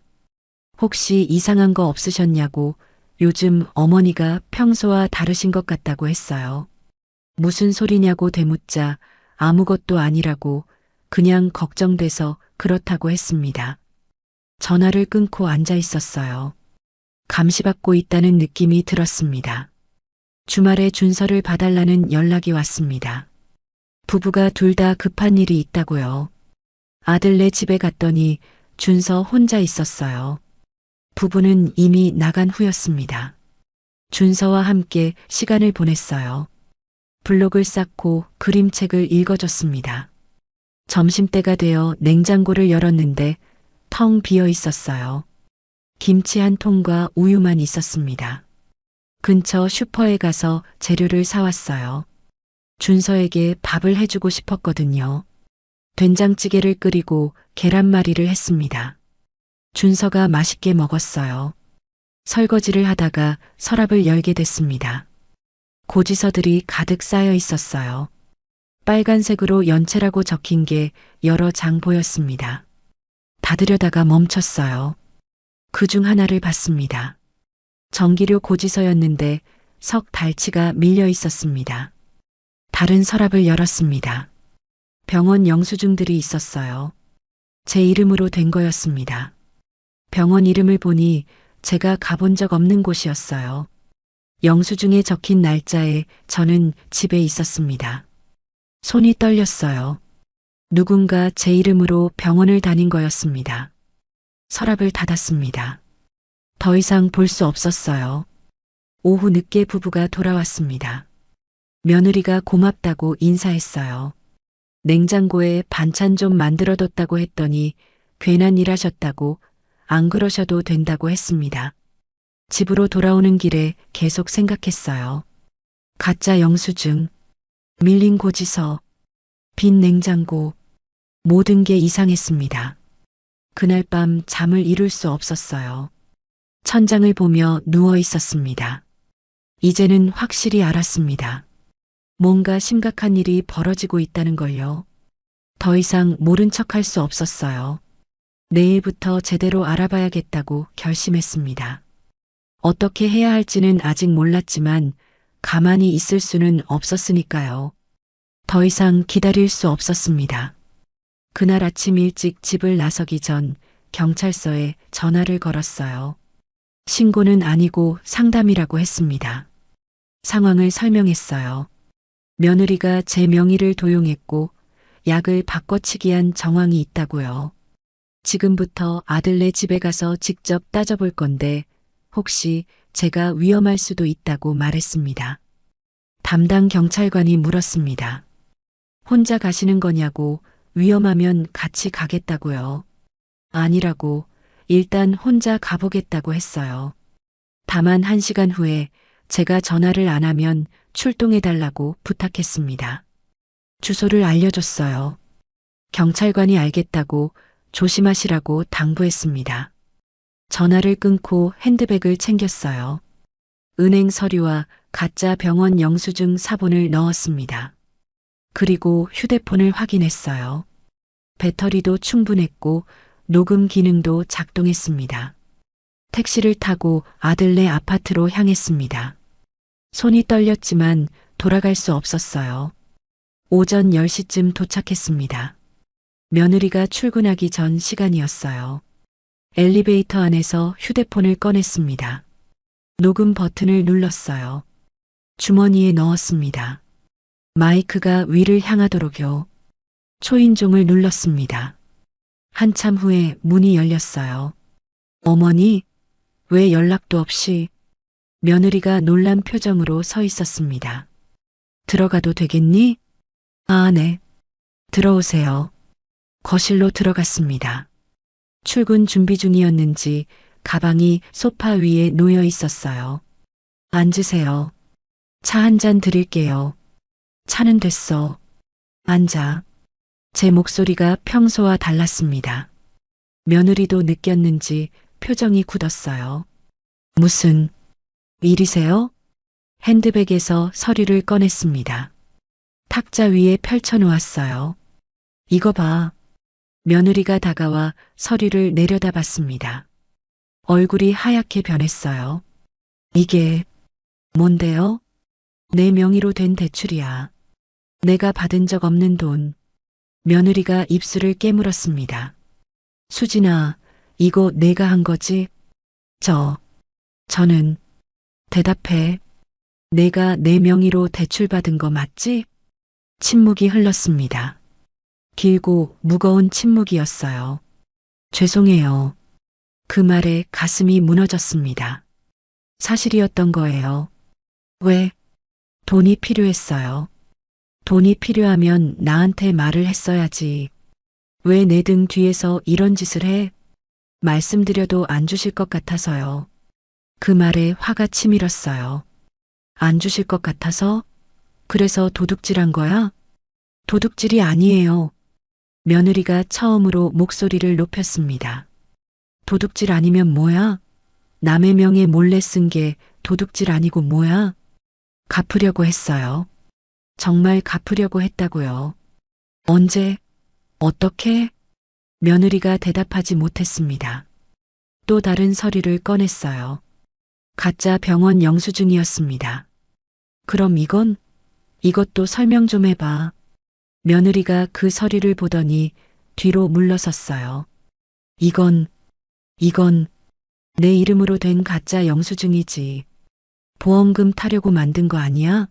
혹시 이상한 거 없으셨냐고, 요즘 어머니가 평소와 다르신 것 같다고 했어요. 무슨 소리냐고 되묻자 아무것도 아니라고, 그냥 걱정돼서 그렇다고 했습니다. 전화를 끊고 앉아 있었어요. 감시받고 있다는 느낌이 들었습니다. 주말에 준서를 봐달라는 연락이 왔습니다. 부부가 둘 다 급한 일이 있다고요. 아들네 집에 갔더니 준서 혼자 있었어요. 부부는 이미 나간 후였습니다. 준서와 함께 시간을 보냈어요. 블록을 쌓고 그림책을 읽어줬습니다. 점심때가 되어 냉장고를 열었는데 텅 비어 있었어요. 김치 한 통과 우유만 있었습니다. 근처 슈퍼에 가서 재료를 사왔어요. 준서에게 밥을 해주고 싶었거든요. 된장찌개를 끓이고 계란말이를 했습니다. 준서가 맛있게 먹었어요. 설거지를 하다가 서랍을 열게 됐습니다. 고지서들이 가득 쌓여 있었어요. 빨간색으로 연체라고 적힌 게 여러 장 보였습니다. 닫으려다가 멈췄어요. 그 중 하나를 봤습니다. 정기료 고지서였는데 석 달치가 밀려 있었습니다. 다른 서랍을 열었습니다. 병원 영수증들이 있었어요. 제 이름으로 된 거였습니다. 병원 이름을 보니 제가 가본 적 없는 곳이었어요. 영수증에 적힌 날짜에 저는 집에 있었습니다. 손이 떨렸어요. 누군가 제 이름으로 병원을 다닌 거였습니다. 서랍을 닫았습니다. 더 이상 볼 수 없었어요. 오후 늦게 부부가 돌아왔습니다. 며느리가 고맙다고 인사했어요. 냉장고에 반찬 좀 만들어뒀다고 했더니 괜한 일 하셨다고 안 그러셔도 된다고 했습니다. 집으로 돌아오는 길에 계속 생각했어요. 가짜 영수증, 밀린 고지서, 빈 냉장고, 모든 게 이상했습니다. 그날 밤 잠을 이룰 수 없었어요. 천장을 보며 누워 있었습니다. 이제는 확실히 알았습니다. 뭔가 심각한 일이 벌어지고 있다는 걸요. 더 이상 모른 척할 수 없었어요. 내일부터 제대로 알아봐야겠다고 결심했습니다. 어떻게 해야 할지는 아직 몰랐지만 가만히 있을 수는 없었으니까요. 더 이상 기다릴 수 없었습니다. 그날 아침 일찍 집을 나서기 전 경찰서에 전화를 걸었어요. 신고는 아니고 상담이라고 했습니다. 상황을 설명했어요. 며느리가 제 명의를 도용했고 약을 바꿔치기한 정황이 있다고요. 지금부터 아들네 집에 가서 직접 따져볼 건데 혹시 제가 위험할 수도 있다고 말했습니다. 담당 경찰관이 물었습니다. 혼자 가시는 거냐고 위험하면 같이 가겠다고요. 아니라고 일단 혼자 가보겠다고 했어요. 다만 1시간 후에 제가 전화를 안 하면 출동해달라고 부탁했습니다. 주소를 알려줬어요. 경찰관이 알겠다고 조심하시라고 당부했습니다. 전화를 끊고 핸드백을 챙겼어요. 은행 서류와 가짜 병원 영수증 사본을 넣었습니다. 그리고 휴대폰을 확인했어요. 배터리도 충분했고 녹음 기능도 작동했습니다. 택시를 타고 아들네 아파트로 향했습니다. 손이 떨렸지만 돌아갈 수 없었어요. 오전 10시쯤 도착했습니다. 며느리가 출근하기 전 시간이었어요. 엘리베이터 안에서 휴대폰을 꺼냈습니다. 녹음 버튼을 눌렀어요. 주머니에 넣었습니다. 마이크가 위를 향하도록요. 초인종을 눌렀습니다. 한참 후에 문이 열렸어요. 어머니, 왜 연락도 없이? 며느리가 놀란 표정으로 서 있었습니다. 들어가도 되겠니? 아, 네. 들어오세요. 거실로 들어갔습니다. 출근 준비 중이었는지 가방이 소파 위에 놓여 있었어요. 앉으세요. 차 한 잔 드릴게요. 차는 됐어. 앉아. 제 목소리가 평소와 달랐습니다. 며느리도 느꼈는지 표정이 굳었어요. 무슨 일이세요? 핸드백에서 서류를 꺼냈습니다. 탁자 위에 펼쳐놓았어요. 이거 봐. 며느리가 다가와 서류를 내려다봤습니다. 얼굴이 하얗게 변했어요. 이게 뭔데요? 내 명의로 된 대출이야. 내가 받은 적 없는 돈. 며느리가 입술을 깨물었습니다. 수진아, 이거 내가 한 거지? 저는 대답해. 내가 내 명의로 대출받은 거 맞지? 침묵이 흘렀습니다. 길고 무거운 침묵이었어요. 죄송해요. 그 말에 가슴이 무너졌습니다. 사실이었던 거예요. 왜? 돈이 필요했어요. 돈이 필요하면 나한테 말을 했어야지. 왜 내 등 뒤에서 이런 짓을 해? 말씀드려도 안 주실 것 같아서요. 그 말에 화가 치밀었어요. 안 주실 것 같아서? 그래서 도둑질한 거야? 도둑질이 아니에요. 며느리가 처음으로 목소리를 높였습니다. 도둑질 아니면 뭐야? 남의 명에 몰래 쓴 게 도둑질 아니고 뭐야? 갚으려고 했어요. 정말 갚으려고 했다고요. 언제? 어떻게? 며느리가 대답하지 못했습니다. 또 다른 서류를 꺼냈어요. 가짜 병원 영수증이었습니다. 그럼 이것도 설명 좀 해봐. 며느리가 그 서류를 보더니 뒤로 물러섰어요. 이건 내 이름으로 된 가짜 영수증이지. 보험금 타려고 만든 거 아니야?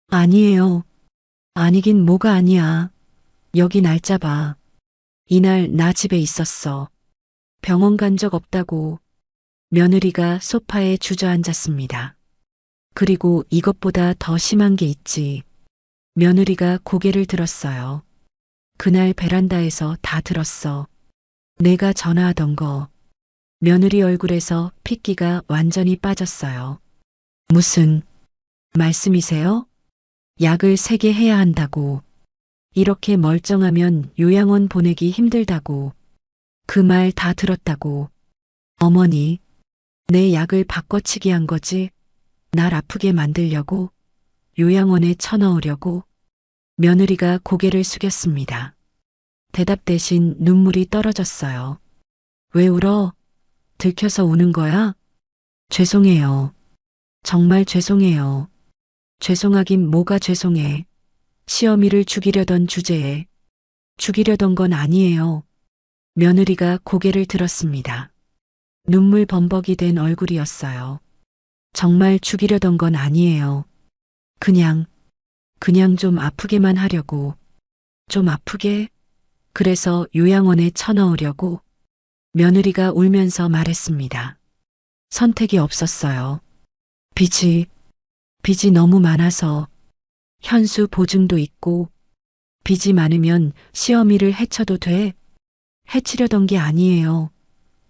아니에요. 아니긴 뭐가 아니야. 여기 날짜 봐. 이날 나 집에 있었어. 병원 간 적 없다고. 며느리가 소파에 주저앉았습니다. 그리고 이것보다 더 심한 게 있지. 며느리가 고개를 들었어요. 그날 베란다에서 다 들었어. 내가 전화하던 거. 며느리 얼굴에서 핏기가 완전히 빠졌어요. 무슨 말씀이세요? 약을 3개 해야 한다고. 이렇게 멀쩡하면 요양원 보내기 힘들다고. 그 말 다 들었다고. 어머니, 내 약을 바꿔치기 한 거지? 날 아프게 만들려고? 요양원에 쳐넣으려고? 며느리가 고개를 숙였습니다. 대답 대신 눈물이 떨어졌어요. 왜 울어? 들켜서 우는 거야? 죄송해요. 정말 죄송해요. 죄송하긴 뭐가 죄송해. 시어미를 죽이려던 주제에. 죽이려던 건 아니에요. 며느리가 고개를 들었습니다. 눈물 범벅이 된 얼굴이었어요. 정말 죽이려던 건 아니에요. 그냥 좀 아프게만 하려고. 좀 아프게? 그래서 요양원에 쳐넣으려고. 며느리가 울면서 말했습니다. 선택이 없었어요. 빚이 너무 많아서. 현수 보증도 있고. 빚이 많으면 시어미를 해쳐도 돼? 해치려던 게 아니에요.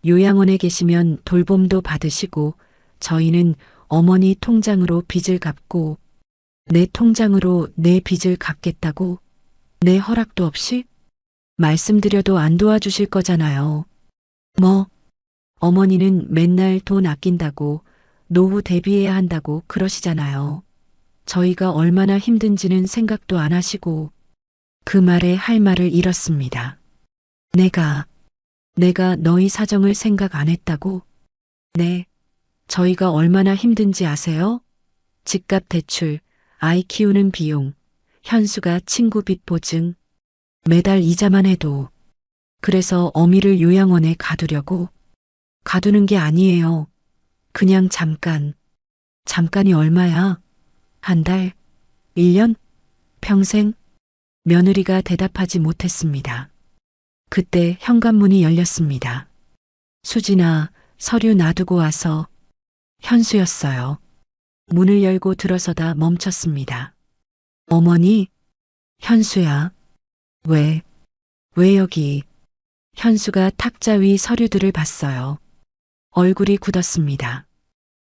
요양원에 계시면 돌봄도 받으시고 저희는 어머니 통장으로 빚을 갚고 내 통장으로 내 빚을 갚겠다고. 내 허락도 없이? 말씀드려도 안 도와주실 거잖아요. 뭐? 어머니는 맨날 돈 아낀다고 노후 대비해야 한다고 그러시잖아요. 저희가 얼마나 힘든지는 생각도 안 하시고. 그 말에 할 말을 잃었습니다. 내가 너희 사정을 생각 안 했다고? 네. 저희가 얼마나 힘든지 아세요? 집값 대출, 아이 키우는 비용, 현수가 친구 빚 보증, 매달 이자만 해도. 그래서 어미를 요양원에 가두려고. 가두는 게 아니에요. 그냥 잠깐. 잠깐이 얼마야? 한 달? 1년? 평생? 며느리가 대답하지 못했습니다. 그때 현관문이 열렸습니다. 수진아, 서류 놔두고 와서. 현수였어요. 문을 열고 들어서다 멈췄습니다. 어머니? 현수야. 왜 여기? 현수가 탁자 위 서류들을 봤어요. 얼굴이 굳었습니다.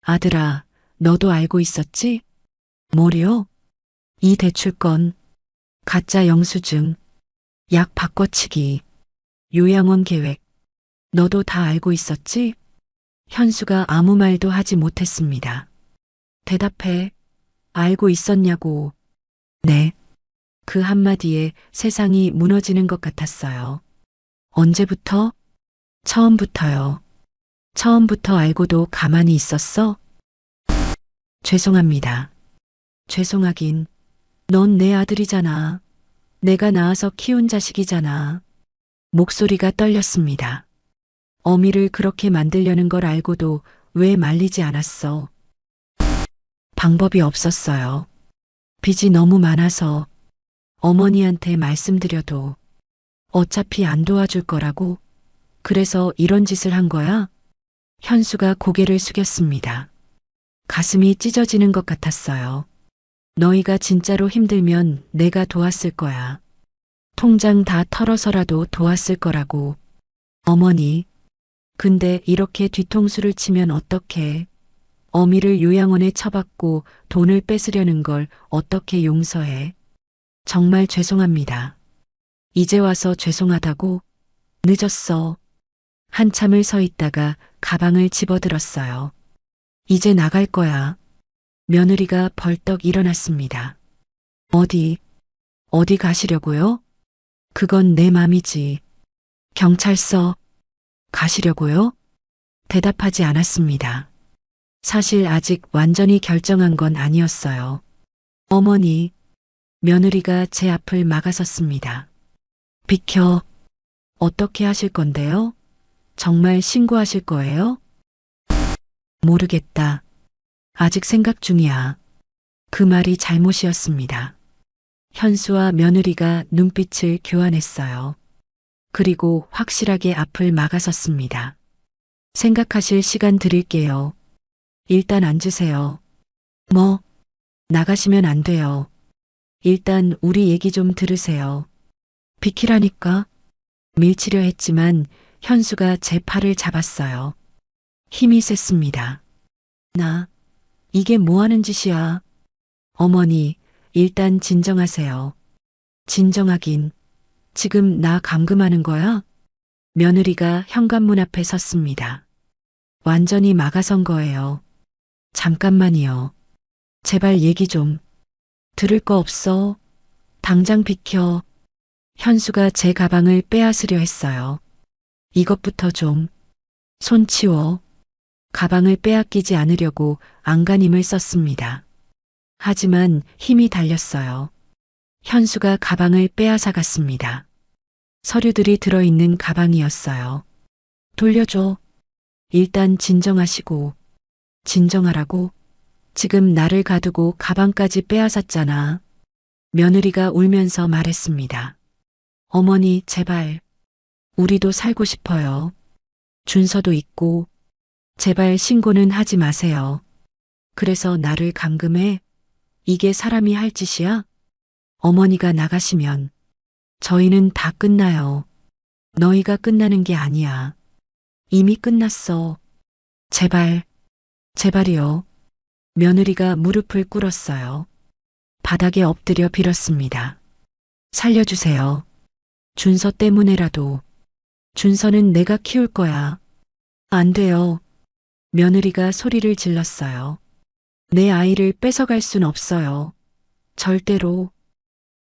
아들아, 너도 알고 있었지? 뭐요? 이 대출건, 가짜 영수증, 약 바꿔치기, 요양원 계획, 너도 다 알고 있었지? 현수가 아무 말도 하지 못했습니다. 대답해. 알고 있었냐고. 네. 그 한마디에 세상이 무너지는 것 같았어요. 언제부터? 처음부터요. 처음부터 알고도 가만히 있었어? 죄송합니다. 죄송하긴. 넌 내 아들이잖아. 내가 낳아서 키운 자식이잖아. 목소리가 떨렸습니다. 어미를 그렇게 만들려는 걸 알고도 왜 말리지 않았어? 방법이 없었어요. 빚이 너무 많아서. 어머니한테 말씀드려도 어차피 안 도와줄 거라고. 그래서 이런 짓을 한 거야? 현수가 고개를 숙였습니다. 가슴이 찢어지는 것 같았어요. 너희가 진짜로 힘들면 내가 도왔을 거야. 통장 다 털어서라도 도왔을 거라고. 어머니. 근데 이렇게 뒤통수를 치면 어떡해. 어미를 요양원에 처박고 돈을 뺏으려는 걸 어떻게 용서해. 정말 죄송합니다. 이제 와서 죄송하다고? 늦었어. 한참을 서 있다가 가방을 집어들었어요. 이제 나갈 거야. 며느리가 벌떡 일어났습니다. 어디 가시려고요? 그건 내 맘이지. 경찰서 가시려고요? 대답하지 않았습니다. 사실 아직 완전히 결정한 건 아니었어요. 어머니, 며느리가 제 앞을 막아섰습니다. 비켜. 어떻게 하실 건데요? 정말 신고하실 거예요? 모르겠다. 아직 생각 중이야. 그 말이 잘못이었습니다. 현수와 며느리가 눈빛을 교환했어요. 그리고 확실하게 앞을 막아섰습니다. 생각하실 시간 드릴게요. 일단 앉으세요. 뭐? 나가시면 안 돼요. 일단 우리 얘기 좀 들으세요. 비키라니까? 밀치려 했지만 현수가 제 팔을 잡았어요. 힘이 셌습니다. 이게 뭐 하는 짓이야? 어머니, 일단 진정하세요. 진정하긴. 지금 나 감금하는 거야? 며느리가 현관문 앞에 섰습니다. 완전히 막아선 거예요. 잠깐만요. 제발 얘기 좀. 들을 거 없어. 당장 비켜. 현수가 제 가방을 빼앗으려 했어요. 이것부터 좀. 손 치워. 가방을 빼앗기지 않으려고 안간힘을 썼습니다. 하지만 힘이 달렸어요. 현수가 가방을 빼앗아 갔습니다. 서류들이 들어있는 가방이었어요. 돌려줘. 일단 진정하시고. 진정하라고? 지금 나를 가두고 가방까지 빼앗았잖아. 며느리가 울면서 말했습니다. 어머니, 제발. 우리도 살고 싶어요. 준서도 있고. 제발 신고는 하지 마세요. 그래서 나를 감금해? 이게 사람이 할 짓이야? 어머니가 나가시면 저희는 다 끝나요. 너희가 끝나는 게 아니야. 이미 끝났어. 제발, 제발이요. 며느리가 무릎을 꿇었어요. 바닥에 엎드려 빌었습니다. 살려주세요. 준서 때문에라도. 준서는 내가 키울 거야. 안 돼요. 며느리가 소리를 질렀어요. 내 아이를 뺏어갈 순 없어요. 절대로.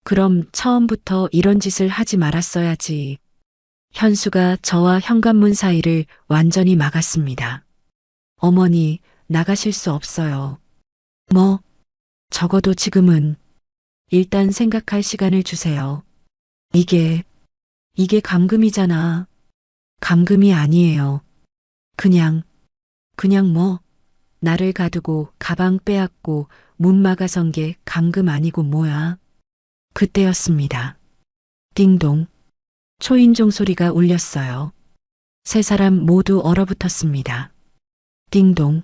그럼 처음부터 이런 짓을 하지 말았어야지. 현수가 저와 현관문 사이를 완전히 막았습니다. 어머니, 나가실 수 없어요. 뭐? 적어도 지금은. 일단 생각할 시간을 주세요. 이게 감금이잖아. 감금이 아니에요. 그냥 뭐? 나를 가두고 가방 빼앗고 문 막아선 게 감금 아니고 뭐야? 그때였습니다. 띵동. 초인종 소리가 울렸어요. 세 사람 모두 얼어붙었습니다. 띵동,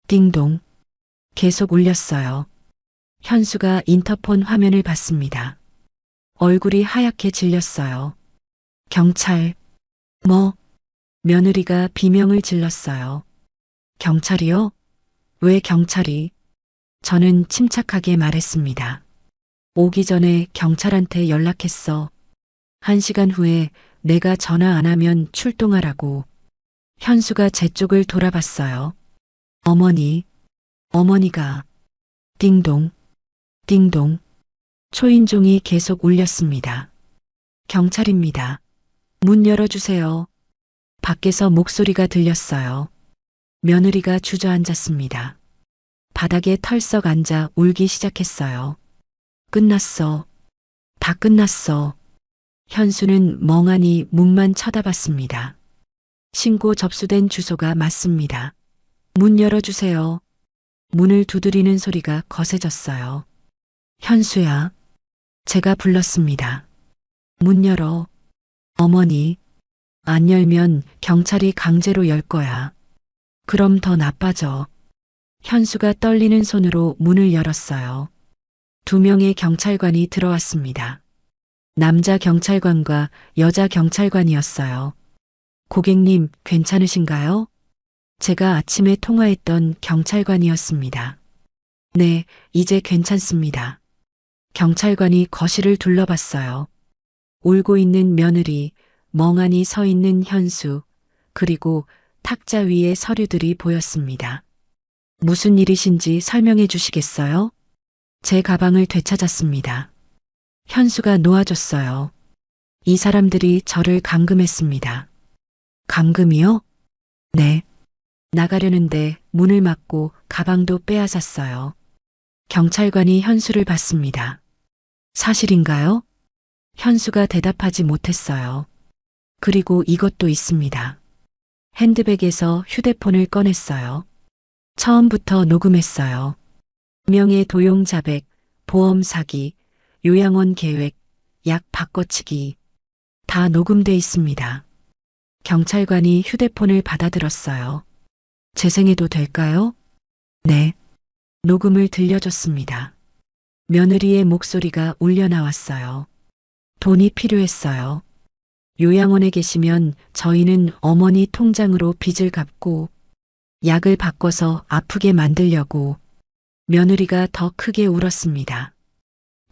띵동. 계속 울렸어요. 현수가 인터폰 화면을 봤습니다. 얼굴이 하얗게 질렸어요. 경찰. 뭐? 며느리가 비명을 질렀어요. 경찰이요? 왜 경찰이? 저는 침착하게 말했습니다. 오기 전에 경찰한테 연락했어. 1시간 후에 내가 전화 안 하면 출동하라고. 현수가 제 쪽을 돌아봤어요. 어머니가. 띵동, 띵동. 초인종이 계속 울렸습니다. 경찰입니다. 문 열어주세요. 밖에서 목소리가 들렸어요. 며느리가 주저앉았습니다. 바닥에 털썩 앉아 울기 시작했어요. 끝났어. 다 끝났어. 현수는 멍하니 문만 쳐다봤습니다. 신고 접수된 주소가 맞습니다. 문 열어주세요. 문을 두드리는 소리가 거세졌어요. 현수야. 제가 불렀습니다. 문 열어. 어머니. 안 열면 경찰이 강제로 열 거야. 그럼 더 나빠져. 현수가 떨리는 손으로 문을 열었어요. 2명의 경찰관이 들어왔습니다. 남자 경찰관과 여자 경찰관이었어요. 고객님, 괜찮으신가요? 제가 아침에 통화했던 경찰관이었습니다. 네, 이제 괜찮습니다. 경찰관이 거실을 둘러봤어요. 울고 있는 며느리, 멍하니 서 있는 현수, 그리고 탁자 위에 서류들이 보였습니다. 무슨 일이신지 설명해 주시겠어요? 제 가방을 되찾았습니다. 현수가 놓아줬어요. 이 사람들이 저를 감금했습니다. 감금이요? 네. 나가려는데 문을 막고 가방도 빼앗았어요. 경찰관이 현수를 봤습니다. 사실인가요? 현수가 대답하지 못했어요. 그리고 이것도 있습니다. 핸드백에서 휴대폰을 꺼냈어요. 처음부터 녹음했어요. 명예 도용 자백, 보험 사기, 요양원 계획, 약 바꿔치기. 다 녹음돼 있습니다. 경찰관이 휴대폰을 받아들었어요. 재생해도 될까요? 네. 녹음을 들려줬습니다. 며느리의 목소리가 울려 나왔어요. 돈이 필요했어요. 요양원에 계시면 저희는 어머니 통장으로 빚을 갚고 약을 바꿔서 아프게 만들려고. 며느리가 더 크게 울었습니다.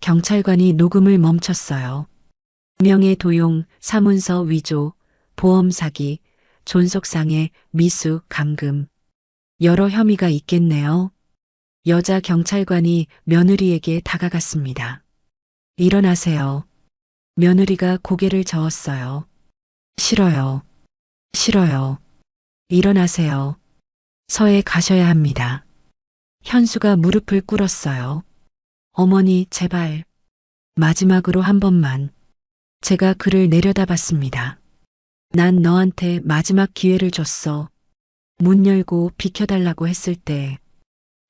경찰관이 녹음을 멈췄어요. 명예 도용, 사문서 위조, 보험 사기, 존속상해, 미수, 감금. 여러 혐의가 있겠네요. 여자 경찰관이 며느리에게 다가갔습니다. 일어나세요. 며느리가 고개를 저었어요. 싫어요. 싫어요. 일어나세요. 서에 가셔야 합니다. 현수가 무릎을 꿇었어요. 어머니, 제발. 마지막으로 한 번만. 제가 그를 내려다봤습니다. 난 너한테 마지막 기회를 줬어. 문 열고 비켜달라고 했을 때.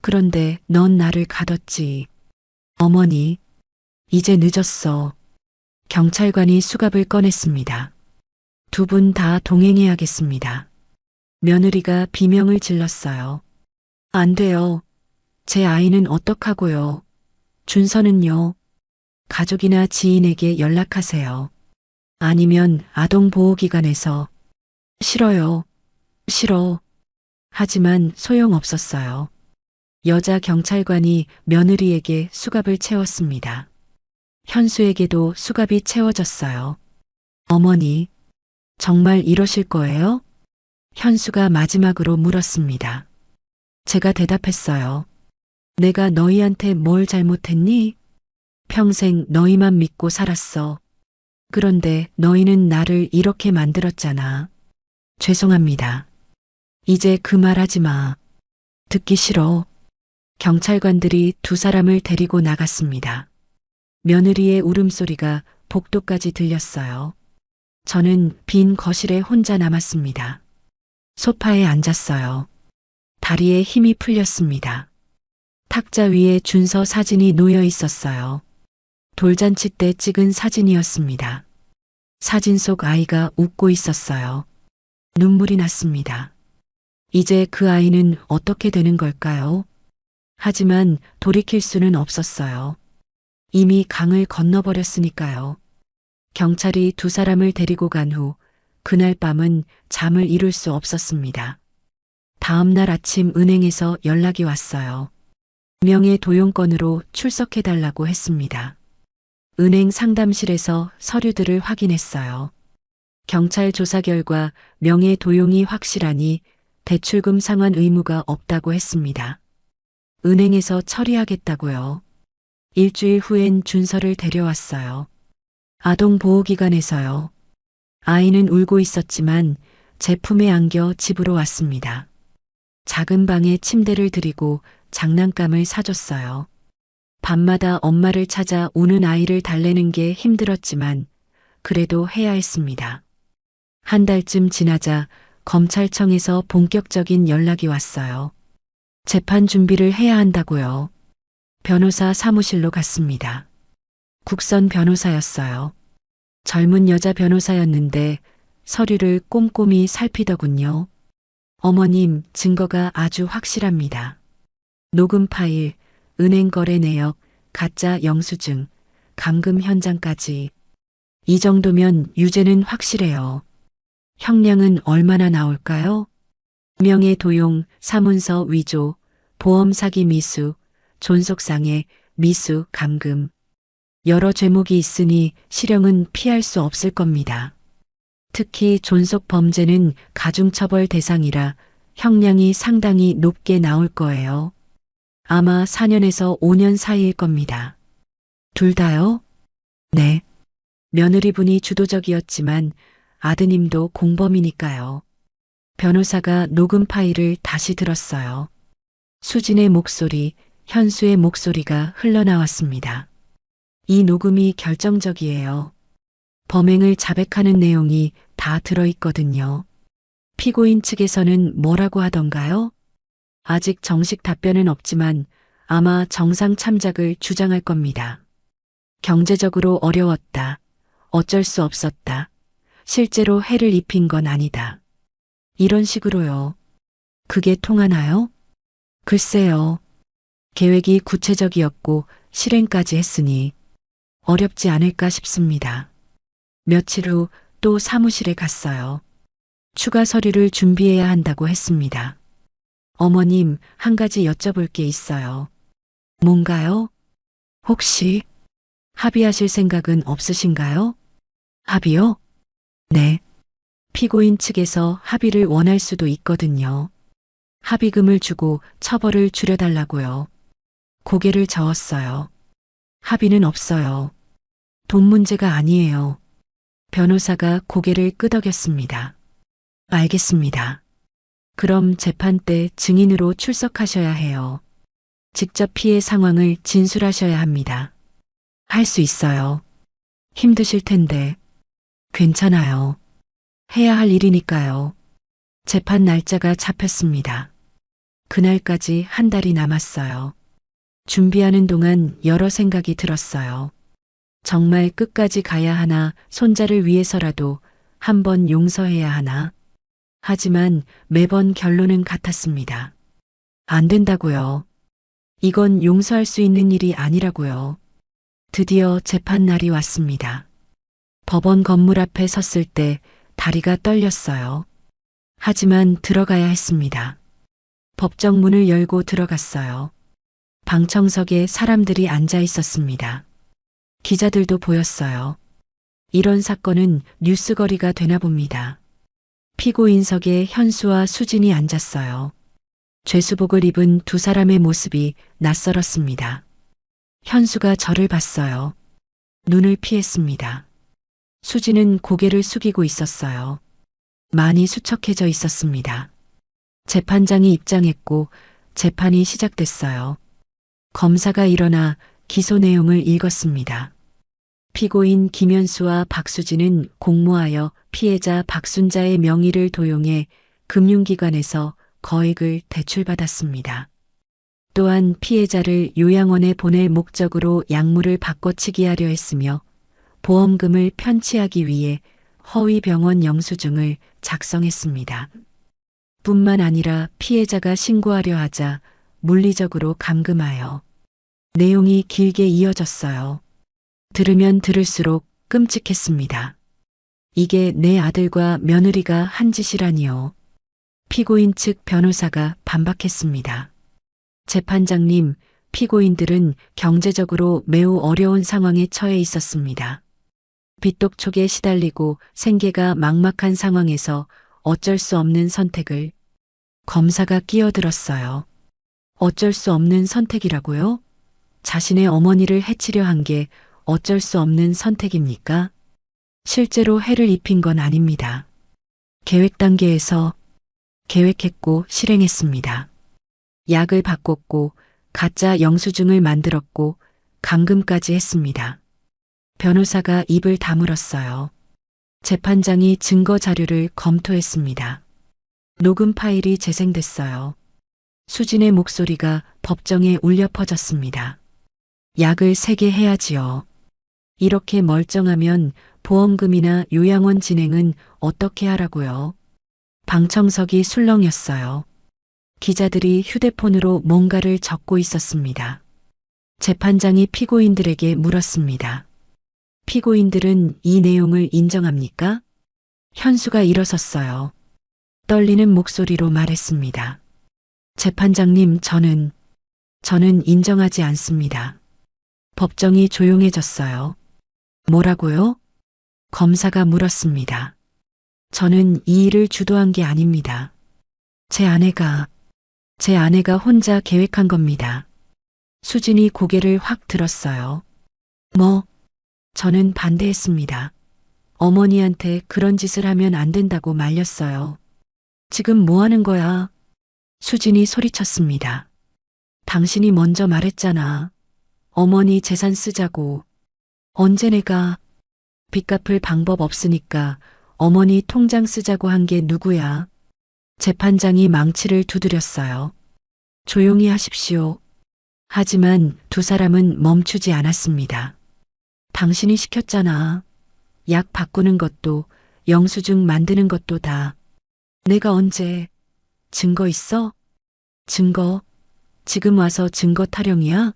그런데 넌 나를 가뒀지. 어머니, 이제 늦었어. 경찰관이 수갑을 꺼냈습니다. 두 분 다 동행해야겠습니다. 며느리가 비명을 질렀어요. 안 돼요. 제 아이는 어떡하고요. 준서는요. 가족이나 지인에게 연락하세요. 아니면 아동보호기관에서. 싫어요. 싫어. 하지만 소용없었어요. 여자 경찰관이 며느리에게 수갑을 채웠습니다. 현수에게도 수갑이 채워졌어요. 어머니, 정말 이러실 거예요? 현수가 마지막으로 물었습니다. 제가 대답했어요. 내가 너희한테 뭘 잘못했니? 평생 너희만 믿고 살았어. 그런데 너희는 나를 이렇게 만들었잖아. 죄송합니다. 이제 그 말 하지 마. 듣기 싫어. 경찰관들이 두 사람을 데리고 나갔습니다. 며느리의 울음소리가 복도까지 들렸어요. 저는 빈 거실에 혼자 남았습니다. 소파에 앉았어요. 다리에 힘이 풀렸습니다. 탁자 위에 준서 사진이 놓여 있었어요. 돌잔치 때 찍은 사진이었습니다. 사진 속 아이가 웃고 있었어요. 눈물이 났습니다. 이제 그 아이는 어떻게 되는 걸까요? 하지만 돌이킬 수는 없었어요. 이미 강을 건너버렸으니까요. 경찰이 두 사람을 데리고 간 후 그날 밤은 잠을 이룰 수 없었습니다. 다음 날 아침 은행에서 연락이 왔어요. 명예 도용건으로 출석해달라고 했습니다. 은행 상담실에서 서류들을 확인했어요. 경찰 조사 결과 명예 도용이 확실하니 대출금 상환 의무가 없다고 했습니다. 은행에서 처리하겠다고요. 일주일 후엔 준서를 데려왔어요. 아동보호기관에서요. 아이는 울고 있었지만 제 품에 안겨 집으로 왔습니다. 작은 방에 침대를 들이고 장난감을 사줬어요. 밤마다 엄마를 찾아 우는 아이를 달래는 게 힘들었지만 그래도 해야 했습니다. 한 달쯤 지나자 검찰청에서 본격적인 연락이 왔어요. 재판 준비를 해야 한다고요. 변호사 사무실로 갔습니다. 국선 변호사였어요. 젊은 여자 변호사였는데 서류를 꼼꼼히 살피더군요. 어머님, 증거가 아주 확실합니다. 녹음 파일, 은행 거래 내역, 가짜 영수증, 감금 현장까지. 이 정도면 유죄는 확실해요. 형량은 얼마나 나올까요? 명예 도용, 사문서 위조, 보험 사기 미수, 존속상해, 미수, 감금. 여러 죄목이 있으니 실형은 피할 수 없을 겁니다. 특히 존속 범죄는 가중처벌 대상이라 형량이 상당히 높게 나올 거예요. 아마 4년에서 5년 사이일 겁니다. 둘 다요? 네. 며느리분이 주도적이었지만 아드님도 공범이니까요. 변호사가 녹음 파일을 다시 들었어요. 수진의 목소리, 현수의 목소리가 흘러나왔습니다. 이 녹음이 결정적이에요. 범행을 자백하는 내용이 다 들어있거든요. 피고인 측에서는 뭐라고 하던가요? 아직 정식 답변은 없지만 아마 정상 참작을 주장할 겁니다. 경제적으로 어려웠다. 어쩔 수 없었다. 실제로 해를 입힌 건 아니다. 이런 식으로요. 그게 통하나요? 글쎄요. 계획이 구체적이었고 실행까지 했으니 어렵지 않을까 싶습니다. 며칠 후 또 사무실에 갔어요. 추가 서류를 준비해야 한다고 했습니다. 어머님, 한 가지 여쭤볼 게 있어요. 뭔가요? 혹시 합의하실 생각은 없으신가요? 합의요? 네. 피고인 측에서 합의를 원할 수도 있거든요. 합의금을 주고 처벌을 줄여달라고요. 고개를 저었어요. 합의는 없어요. 돈 문제가 아니에요. 변호사가 고개를 끄덕였습니다. 알겠습니다. 그럼 재판 때 증인으로 출석하셔야 해요. 직접 피해 상황을 진술하셔야 합니다. 할 수 있어요. 힘드실 텐데. 괜찮아요. 해야 할 일이니까요. 재판 날짜가 잡혔습니다. 그날까지 한 달이 남았어요. 준비하는 동안 여러 생각이 들었어요. 정말 끝까지 가야 하나, 손자를 위해서라도 한번 용서해야 하나. 하지만 매번 결론은 같았습니다. 안 된다고요. 이건 용서할 수 있는 일이 아니라고요. 드디어 재판 날이 왔습니다. 법원 건물 앞에 섰을 때 다리가 떨렸어요. 하지만 들어가야 했습니다. 법정 문을 열고 들어갔어요. 방청석에 사람들이 앉아 있었습니다. 기자들도 보였어요. 이런 사건은 뉴스거리가 되나 봅니다. 피고인석에 현수와 수진이 앉았어요. 죄수복을 입은 두 사람의 모습이 낯설었습니다. 현수가 저를 봤어요. 눈을 피했습니다. 수진은 고개를 숙이고 있었어요. 많이 수척해져 있었습니다. 재판장이 입장했고 재판이 시작됐어요. 검사가 일어나 기소 내용을 읽었습니다. 피고인 김현수와 박수진은 공모하여 피해자 박순자의 명의를 도용해 금융기관에서 거액을 대출받았습니다. 또한 피해자를 요양원에 보낼 목적으로 약물을 바꿔치기 하려 했으며 보험금을 편취하기 위해 허위 병원 영수증을 작성했습니다. 뿐만 아니라 피해자가 신고하려 하자 물리적으로 감금하여 내용이 길게 이어졌어요. 들으면 들을수록 끔찍했습니다. 이게 내 아들과 며느리가 한 짓이라니요. 피고인 측 변호사가 반박했습니다. 재판장님, 피고인들은 경제적으로 매우 어려운 상황에 처해 있었습니다. 빚독촉에 시달리고 생계가 막막한 상황에서 어쩔 수 없는 선택을. 검사가 끼어들었어요. 어쩔 수 없는 선택이라고요? 자신의 어머니를 해치려 한 게 어쩔 수 없는 선택입니까? 실제로 해를 입힌 건 아닙니다. 계획 단계에서 계획했고 실행했습니다. 약을 바꿨고 가짜 영수증을 만들었고 감금까지 했습니다. 변호사가 입을 다물었어요. 재판장이 증거 자료를 검토했습니다. 녹음 파일이 재생됐어요. 수진의 목소리가 법정에 울려 퍼졌습니다. 약을 3개 해야지요. 이렇게 멀쩡하면 보험금이나 요양원 진행은 어떻게 하라고요? 방청석이 술렁였어요. 기자들이 휴대폰으로 뭔가를 적고 있었습니다. 재판장이 피고인들에게 물었습니다. 피고인들은 이 내용을 인정합니까? 현수가 일어섰어요. 떨리는 목소리로 말했습니다. 재판장님, 저는 인정하지 않습니다. 법정이 조용해졌어요. 뭐라고요? 검사가 물었습니다. 저는 이 일을 주도한 게 아닙니다. 제 아내가 혼자 계획한 겁니다. 수진이 고개를 확 들었어요. 뭐? 저는 반대했습니다. 어머니한테 그런 짓을 하면 안 된다고 말렸어요. 지금 뭐 하는 거야? 수진이 소리쳤습니다. 당신이 먼저 말했잖아. 어머니 재산 쓰자고. 언제 내가 빚 갚을 방법 없으니까 어머니 통장 쓰자고 한 게 누구야? 재판장이 망치를 두드렸어요. 조용히 하십시오. 하지만 두 사람은 멈추지 않았습니다. 당신이 시켰잖아. 약 바꾸는 것도 영수증 만드는 것도 다. 내가 언제 증거 있어? 증거? 지금 와서 증거 타령이야?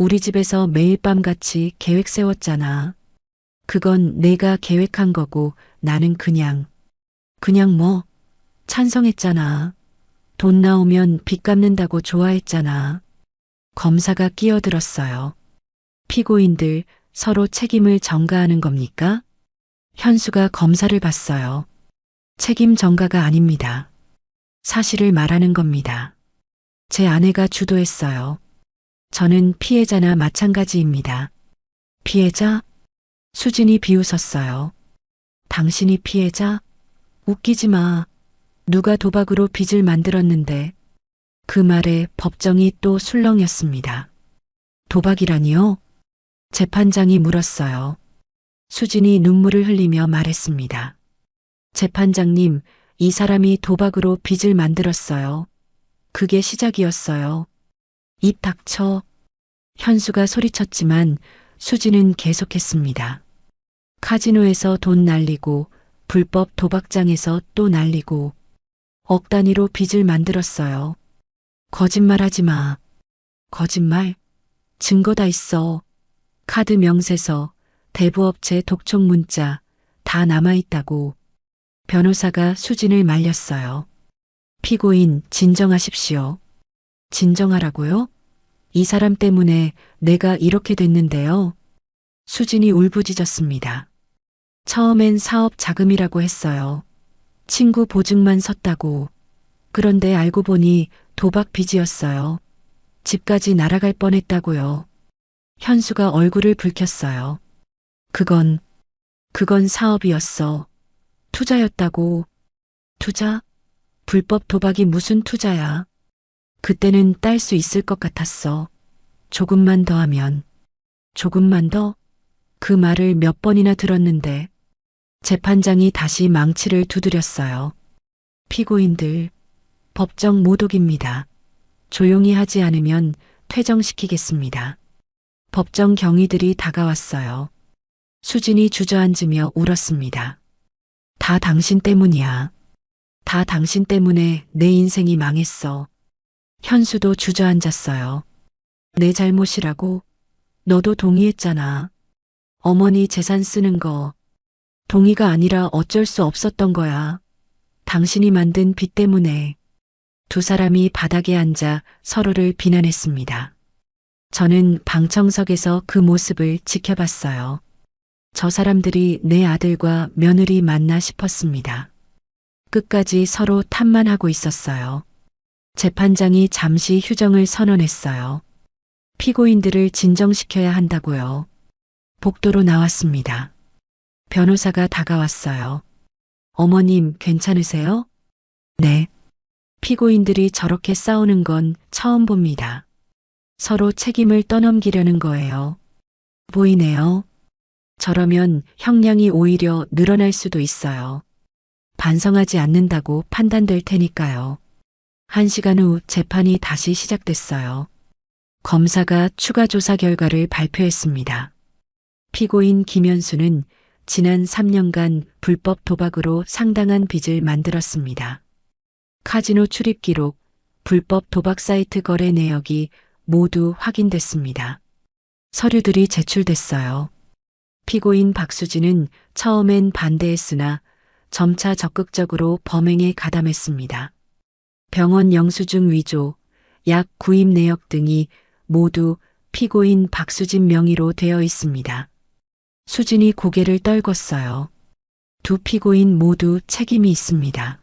우리 집에서 매일 밤 같이 계획 세웠잖아. 그건 내가 계획한 거고 나는 그냥 뭐 찬성했잖아. 돈 나오면 빚 갚는다고 좋아했잖아. 검사가 끼어들었어요. 피고인들 서로 책임을 전가하는 겁니까? 현수가 검사를 봤어요. 책임 전가가 아닙니다. 사실을 말하는 겁니다. 제 아내가 주도했어요. 저는 피해자나 마찬가지입니다. 피해자? 수진이 비웃었어요. 당신이 피해자? 웃기지 마. 누가 도박으로 빚을 만들었는데. 그 말에 법정이 또 술렁였습니다. 도박이라니요? 재판장이 물었어요. 수진이 눈물을 흘리며 말했습니다. 재판장님, 이 사람이 도박으로 빚을 만들었어요. 그게 시작이었어요. 입 닥쳐. 현수가 소리쳤지만 수진은 계속했습니다. 카지노에서 돈 날리고 불법 도박장에서 또 날리고 억 단위로 빚을 만들었어요. 거짓말하지 마. 거짓말? 증거 다 있어. 카드 명세서, 대부업체 독촉 문자 다 남아있다고. 변호사가 수진을 말렸어요. 피고인 진정하십시오. 진정하라고요? 이 사람 때문에 내가 이렇게 됐는데요. 수진이 울부짖었습니다. 처음엔 사업 자금이라고 했어요. 친구 보증만 섰다고. 그런데 알고 보니 도박 빚이었어요. 집까지 날아갈 뻔했다고요. 현수가 얼굴을 붉혔어요. 그건 사업이었어. 투자였다고. 투자? 불법 도박이 무슨 투자야. 그때는 딸 수 있을 것 같았어. 조금만 더 하면. 조금만 더? 그 말을 몇 번이나 들었는데. 재판장이 다시 망치를 두드렸어요. 피고인들, 법정 모독입니다. 조용히 하지 않으면 퇴정시키겠습니다. 법정 경위들이 다가왔어요. 수진이 주저앉으며 울었습니다. 다 당신 때문이야. 다 당신 때문에 내 인생이 망했어. 현수도 주저앉았어요. 내 잘못이라고? 너도 동의했잖아. 어머니 재산 쓰는 거. 동의가 아니라 어쩔 수 없었던 거야. 당신이 만든 빚 때문에. 두 사람이 바닥에 앉아 서로를 비난했습니다. 저는 방청석에서 그 모습을 지켜봤어요. 저 사람들이 내 아들과 며느리 맞나 싶었습니다. 끝까지 서로 탓만 하고 있었어요. 재판장이 잠시 휴정을 선언했어요. 피고인들을 진정시켜야 한다고요. 복도로 나왔습니다. 변호사가 다가왔어요. 어머님 괜찮으세요? 네. 피고인들이 저렇게 싸우는 건 처음 봅니다. 서로 책임을 떠넘기려는 거예요. 보이네요. 저러면 형량이 오히려 늘어날 수도 있어요. 반성하지 않는다고 판단될 테니까요. 1시간 후 재판이 다시 시작됐어요. 검사가 추가 조사 결과를 발표했습니다. 피고인 김현수는 지난 3년간 불법 도박으로 상당한 빚을 만들었습니다. 카지노 출입 기록, 불법 도박 사이트 거래 내역이 모두 확인됐습니다. 서류들이 제출됐어요. 피고인 박수진은 처음엔 반대했으나 점차 적극적으로 범행에 가담했습니다. 병원 영수증 위조, 약 구입 내역 등이 모두 피고인 박수진 명의로 되어 있습니다. 수진이 고개를 떨궜어요. 두 피고인 모두 책임이 있습니다.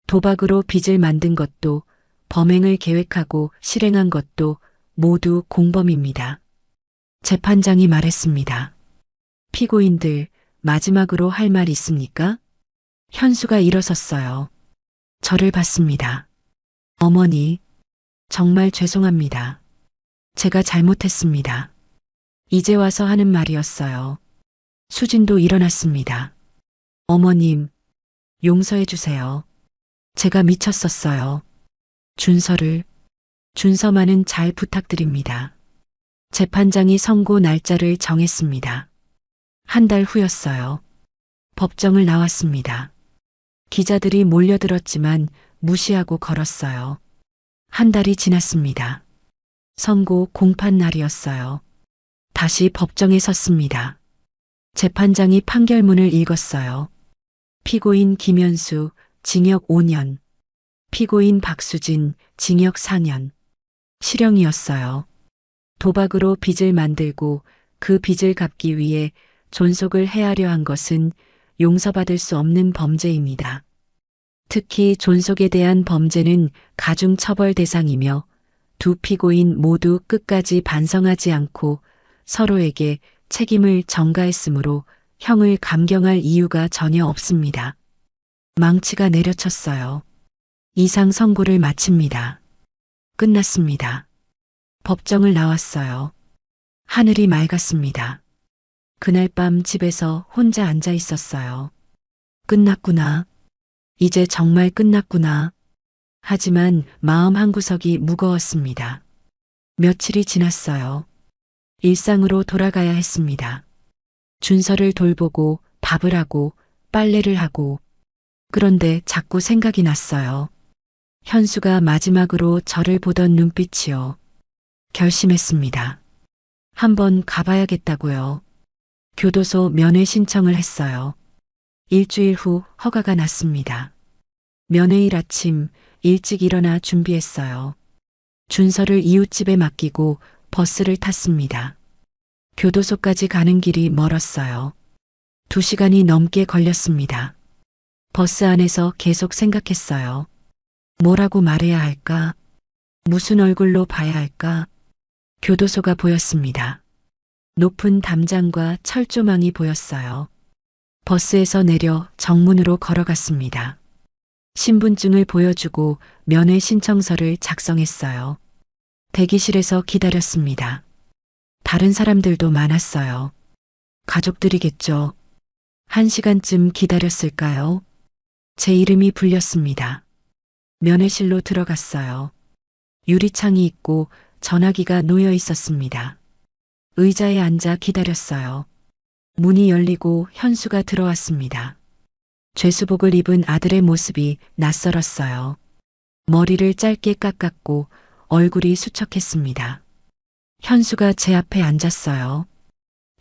도박으로 빚을 만든 것도 범행을 계획하고 실행한 것도 모두 공범입니다. 재판장이 말했습니다. 피고인들 마지막으로 할 말 있습니까? 현수가 일어섰어요. 저를 봤습니다. 어머니, 정말 죄송합니다. 제가 잘못했습니다. 이제 와서 하는 말이었어요. 수진도 일어났습니다. 어머님, 용서해 주세요. 제가 미쳤었어요. 준서만은 잘 부탁드립니다. 재판장이 선고 날짜를 정했습니다. 한 달 후였어요. 법정을 나왔습니다. 기자들이 몰려들었지만 무시하고 걸었어요. 한 달이 지났습니다. 선고 공판 날이었어요. 다시 법정에 섰습니다. 재판장이 판결문을 읽었어요. 피고인 김현수, 징역 5년. 피고인 박수진, 징역 4년. 실형이었어요. 도박으로 빚을 만들고 그 빚을 갚기 위해 존속을 해하려 한 것은 용서받을 수 없는 범죄입니다. 특히 존속에 대한 범죄는 가중처벌 대상이며 두 피고인 모두 끝까지 반성하지 않고 서로에게 책임을 전가했으므로 형을 감경할 이유가 전혀 없습니다. 망치가 내려쳤어요. 이상 선고를 마칩니다. 끝났습니다. 법정을 나왔어요. 하늘이 맑았습니다. 그날 밤 집에서 혼자 앉아 있었어요. 끝났구나. 이제 정말 끝났구나. 하지만 마음 한구석이 무거웠습니다. 며칠이 지났어요. 일상으로 돌아가야 했습니다. 준서를 돌보고 밥을 하고 빨래를 하고 그런데 자꾸 생각이 났어요. 현수가 마지막으로 저를 보던 눈빛이요. 결심했습니다. 한번 가봐야겠다고요. 교도소 면회 신청을 했어요. 일주일 후 허가가 났습니다. 면회일 아침 일찍 일어나 준비했어요. 준서를 이웃집에 맡기고 버스를 탔습니다. 교도소까지 가는 길이 멀었어요. 2시간이 넘게 걸렸습니다. 버스 안에서 계속 생각했어요. 뭐라고 말해야 할까? 무슨 얼굴로 봐야 할까? 교도소가 보였습니다. 높은 담장과 철조망이 보였어요. 버스에서 내려 정문으로 걸어갔습니다. 신분증을 보여주고 면회 신청서를 작성했어요. 대기실에서 기다렸습니다. 다른 사람들도 많았어요. 가족들이겠죠. 1시간쯤 기다렸을까요? 제 이름이 불렸습니다. 면회실로 들어갔어요. 유리창이 있고 전화기가 놓여 있었습니다. 의자에 앉아 기다렸어요. 문이 열리고 현수가 들어왔습니다. 죄수복을 입은 아들의 모습이 낯설었어요. 머리를 짧게 깎았고 얼굴이 수척했습니다. 현수가 제 앞에 앉았어요.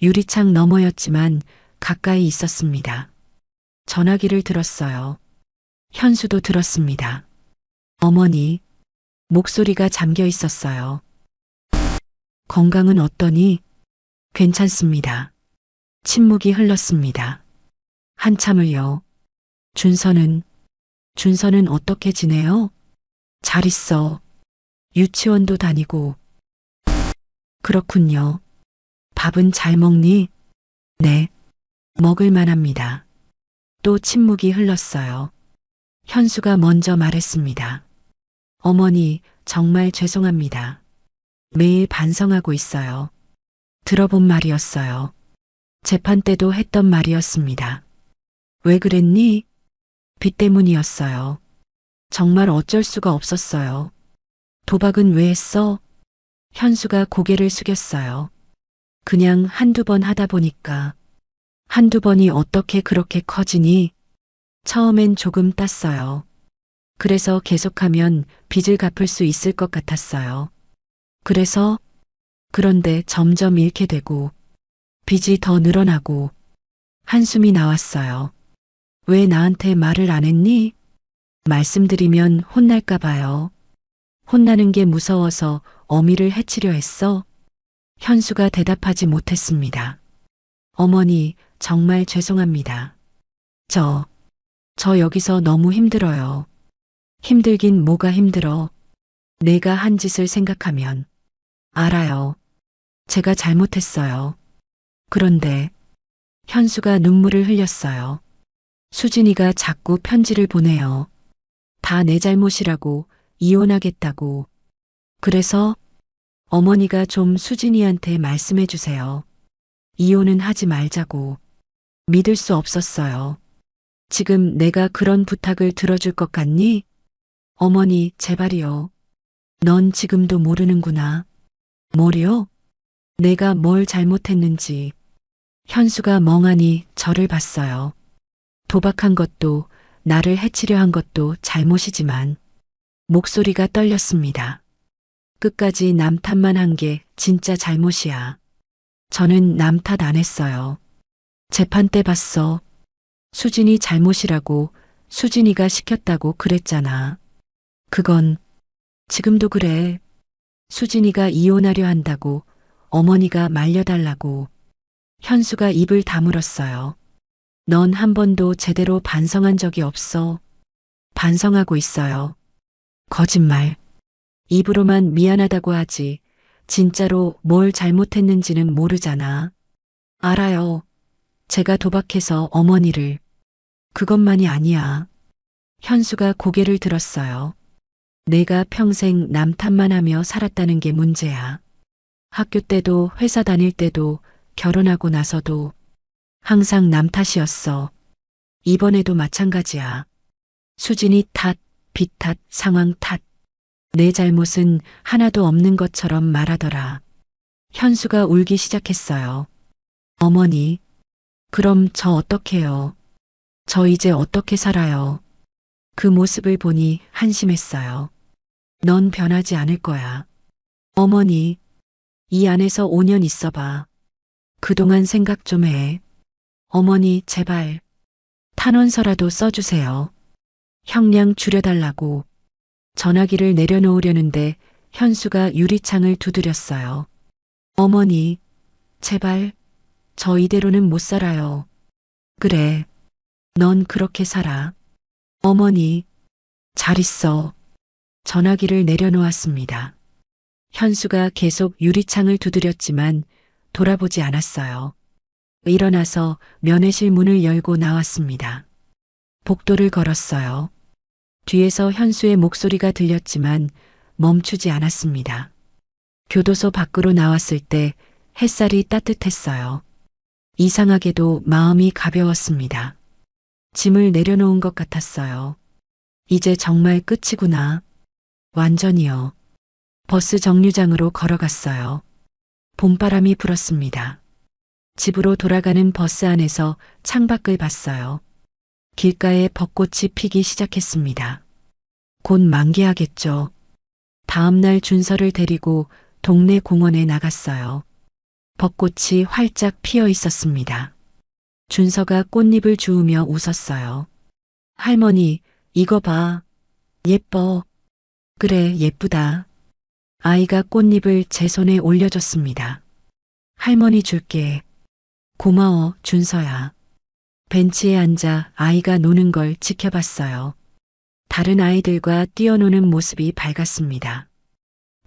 유리창 너머였지만 가까이 있었습니다. 전화기를 들었어요. 현수도 들었습니다. 어머니, 목소리가 잠겨 있었어요. 건강은 어떠니? 괜찮습니다. 침묵이 흘렀습니다. 한참을요. 준서는 어떻게 지내요? 잘 있어. 유치원도 다니고. 그렇군요. 밥은 잘 먹니? 네. 먹을 만합니다. 또 침묵이 흘렀어요. 현수가 먼저 말했습니다. 어머니, 정말 죄송합니다. 매일 반성하고 있어요. 들어본 말이었어요. 재판 때도 했던 말이었습니다. 왜 그랬니? 빚 때문이었어요. 정말 어쩔 수가 없었어요. 도박은 왜 했어? 현수가 고개를 숙였어요. 그냥 한두 번 하다 보니까. 한두 번이 어떻게 그렇게 커지니? 처음엔 조금 땄어요. 그래서 계속하면 빚을 갚을 수 있을 것 같았어요. 그런데 점점 잃게 되고 빚이 더 늘어나고 한숨이 나왔어요. 왜 나한테 말을 안 했니? 말씀드리면 혼날까 봐요. 혼나는 게 무서워서 어미를 해치려 했어? 현수가 대답하지 못했습니다. 어머니, 정말 죄송합니다. 저 여기서 너무 힘들어요. 힘들긴 뭐가 힘들어. 내가 한 짓을 생각하면. 알아요. 제가 잘못했어요. 그런데 현수가 눈물을 흘렸어요. 수진이가 자꾸 편지를 보내요. 다 내 잘못이라고, 이혼하겠다고. 그래서 어머니가 좀 수진이한테 말씀해 주세요. 이혼은 하지 말자고. 믿을 수 없었어요. 지금 내가 그런 부탁을 들어줄 것 같니? 어머니, 제발이요. 넌 지금도 모르는구나. 뭐요? 내가 뭘 잘못했는지. 현수가 멍하니 저를 봤어요. 도박한 것도, 나를 해치려 한 것도 잘못이지만 목소리가 떨렸습니다. 끝까지 남 탓만 한 게 진짜 잘못이야. 저는 남 탓 안 했어요. 재판 때 봤어. 수진이 잘못이라고, 수진이가 시켰다고 그랬잖아. 그건 지금도 그래. 수진이가 이혼하려 한다고, 어머니가 말려달라고. 현수가 입을 다물었어요. 넌 한 번도 제대로 반성한 적이 없어. 반성하고 있어요. 거짓말. 입으로만 미안하다고 하지. 진짜로 뭘 잘못했는지는 모르잖아. 알아요. 제가 도박해서 어머니를. 그것만이 아니야. 현수가 고개를 들었어요. 내가 평생 남 탓만 하며 살았다는 게 문제야. 학교 때도 회사 다닐 때도 결혼하고 나서도 항상 남 탓이었어. 이번에도 마찬가지야. 수진이 탓, 빚 탓, 상황 탓. 내 잘못은 하나도 없는 것처럼 말하더라. 현수가 울기 시작했어요. 어머니, 그럼 저 어떡해요? 저 이제 어떻게 살아요? 그 모습을 보니 한심했어요. 넌 변하지 않을 거야. 어머니, 이 안에서 5년 있어봐. 그동안 생각 좀 해. 어머니, 제발. 탄원서라도 써주세요. 형량 줄여달라고. 전화기를 내려놓으려는데 현수가 유리창을 두드렸어요. 어머니, 제발. 저 이대로는 못 살아요. 그래. 넌 그렇게 살아. 어머니, 잘 있어. 전화기를 내려놓았습니다. 현수가 계속 유리창을 두드렸지만 돌아보지 않았어요. 일어나서 면회실 문을 열고 나왔습니다. 복도를 걸었어요. 뒤에서 현수의 목소리가 들렸지만 멈추지 않았습니다. 교도소 밖으로 나왔을 때 햇살이 따뜻했어요. 이상하게도 마음이 가벼웠습니다. 짐을 내려놓은 것 같았어요. 이제 정말 끝이구나. 완전히요. 버스 정류장으로 걸어갔어요. 봄바람이 불었습니다. 집으로 돌아가는 버스 안에서 창밖을 봤어요. 길가에 벚꽃이 피기 시작했습니다. 곧 만개하겠죠. 다음날 준서를 데리고 동네 공원에 나갔어요. 벚꽃이 활짝 피어 있었습니다. 준서가 꽃잎을 주우며 웃었어요. 할머니, 이거 봐. 예뻐. 그래, 예쁘다. 아이가 꽃잎을 제 손에 올려줬습니다. 할머니 줄게. 고마워, 준서야. 벤치에 앉아 아이가 노는 걸 지켜봤어요. 다른 아이들과 뛰어노는 모습이 밝았습니다.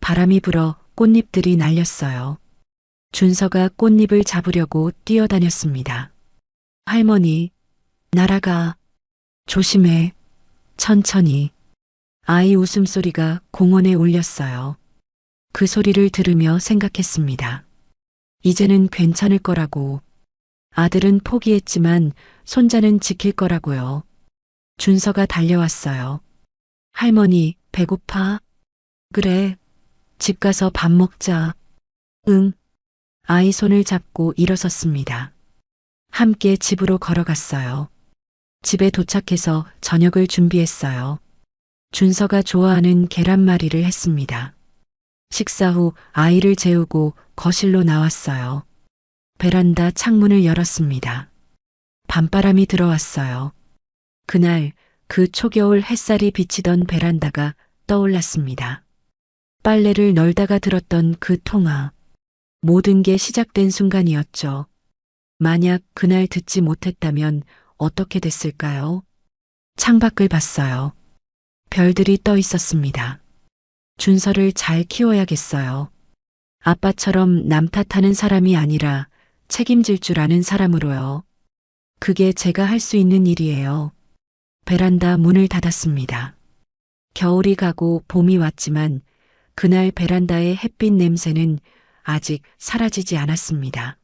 바람이 불어 꽃잎들이 날렸어요. 준서가 꽃잎을 잡으려고 뛰어다녔습니다. 할머니, 날아가. 조심해. 천천히. 아이 웃음소리가 공원에 울렸어요. 그 소리를 들으며 생각했습니다. 이제는 괜찮을 거라고. 아들은 포기했지만 손자는 지킬 거라고요. 준서가 달려왔어요. 할머니, 배고파? 그래. 집 가서 밥 먹자. 응. 아이 손을 잡고 일어섰습니다. 함께 집으로 걸어갔어요. 집에 도착해서 저녁을 준비했어요. 준서가 좋아하는 계란말이를 했습니다. 식사 후 아이를 재우고 거실로 나왔어요. 베란다 창문을 열었습니다. 밤바람이 들어왔어요. 그날 그 초겨울 햇살이 비치던 베란다가 떠올랐습니다. 빨래를 널다가 들었던 그 통화. 모든 게 시작된 순간이었죠. 만약 그날 듣지 못했다면 어떻게 됐을까요? 창밖을 봤어요. 별들이 떠 있었습니다. 준서를 잘 키워야겠어요. 아빠처럼 남 탓하는 사람이 아니라 책임질 줄 아는 사람으로요. 그게 제가 할 수 있는 일이에요. 베란다 문을 닫았습니다. 겨울이 가고 봄이 왔지만 그날 베란다의 햇빛 냄새는 아직 사라지지 않았습니다.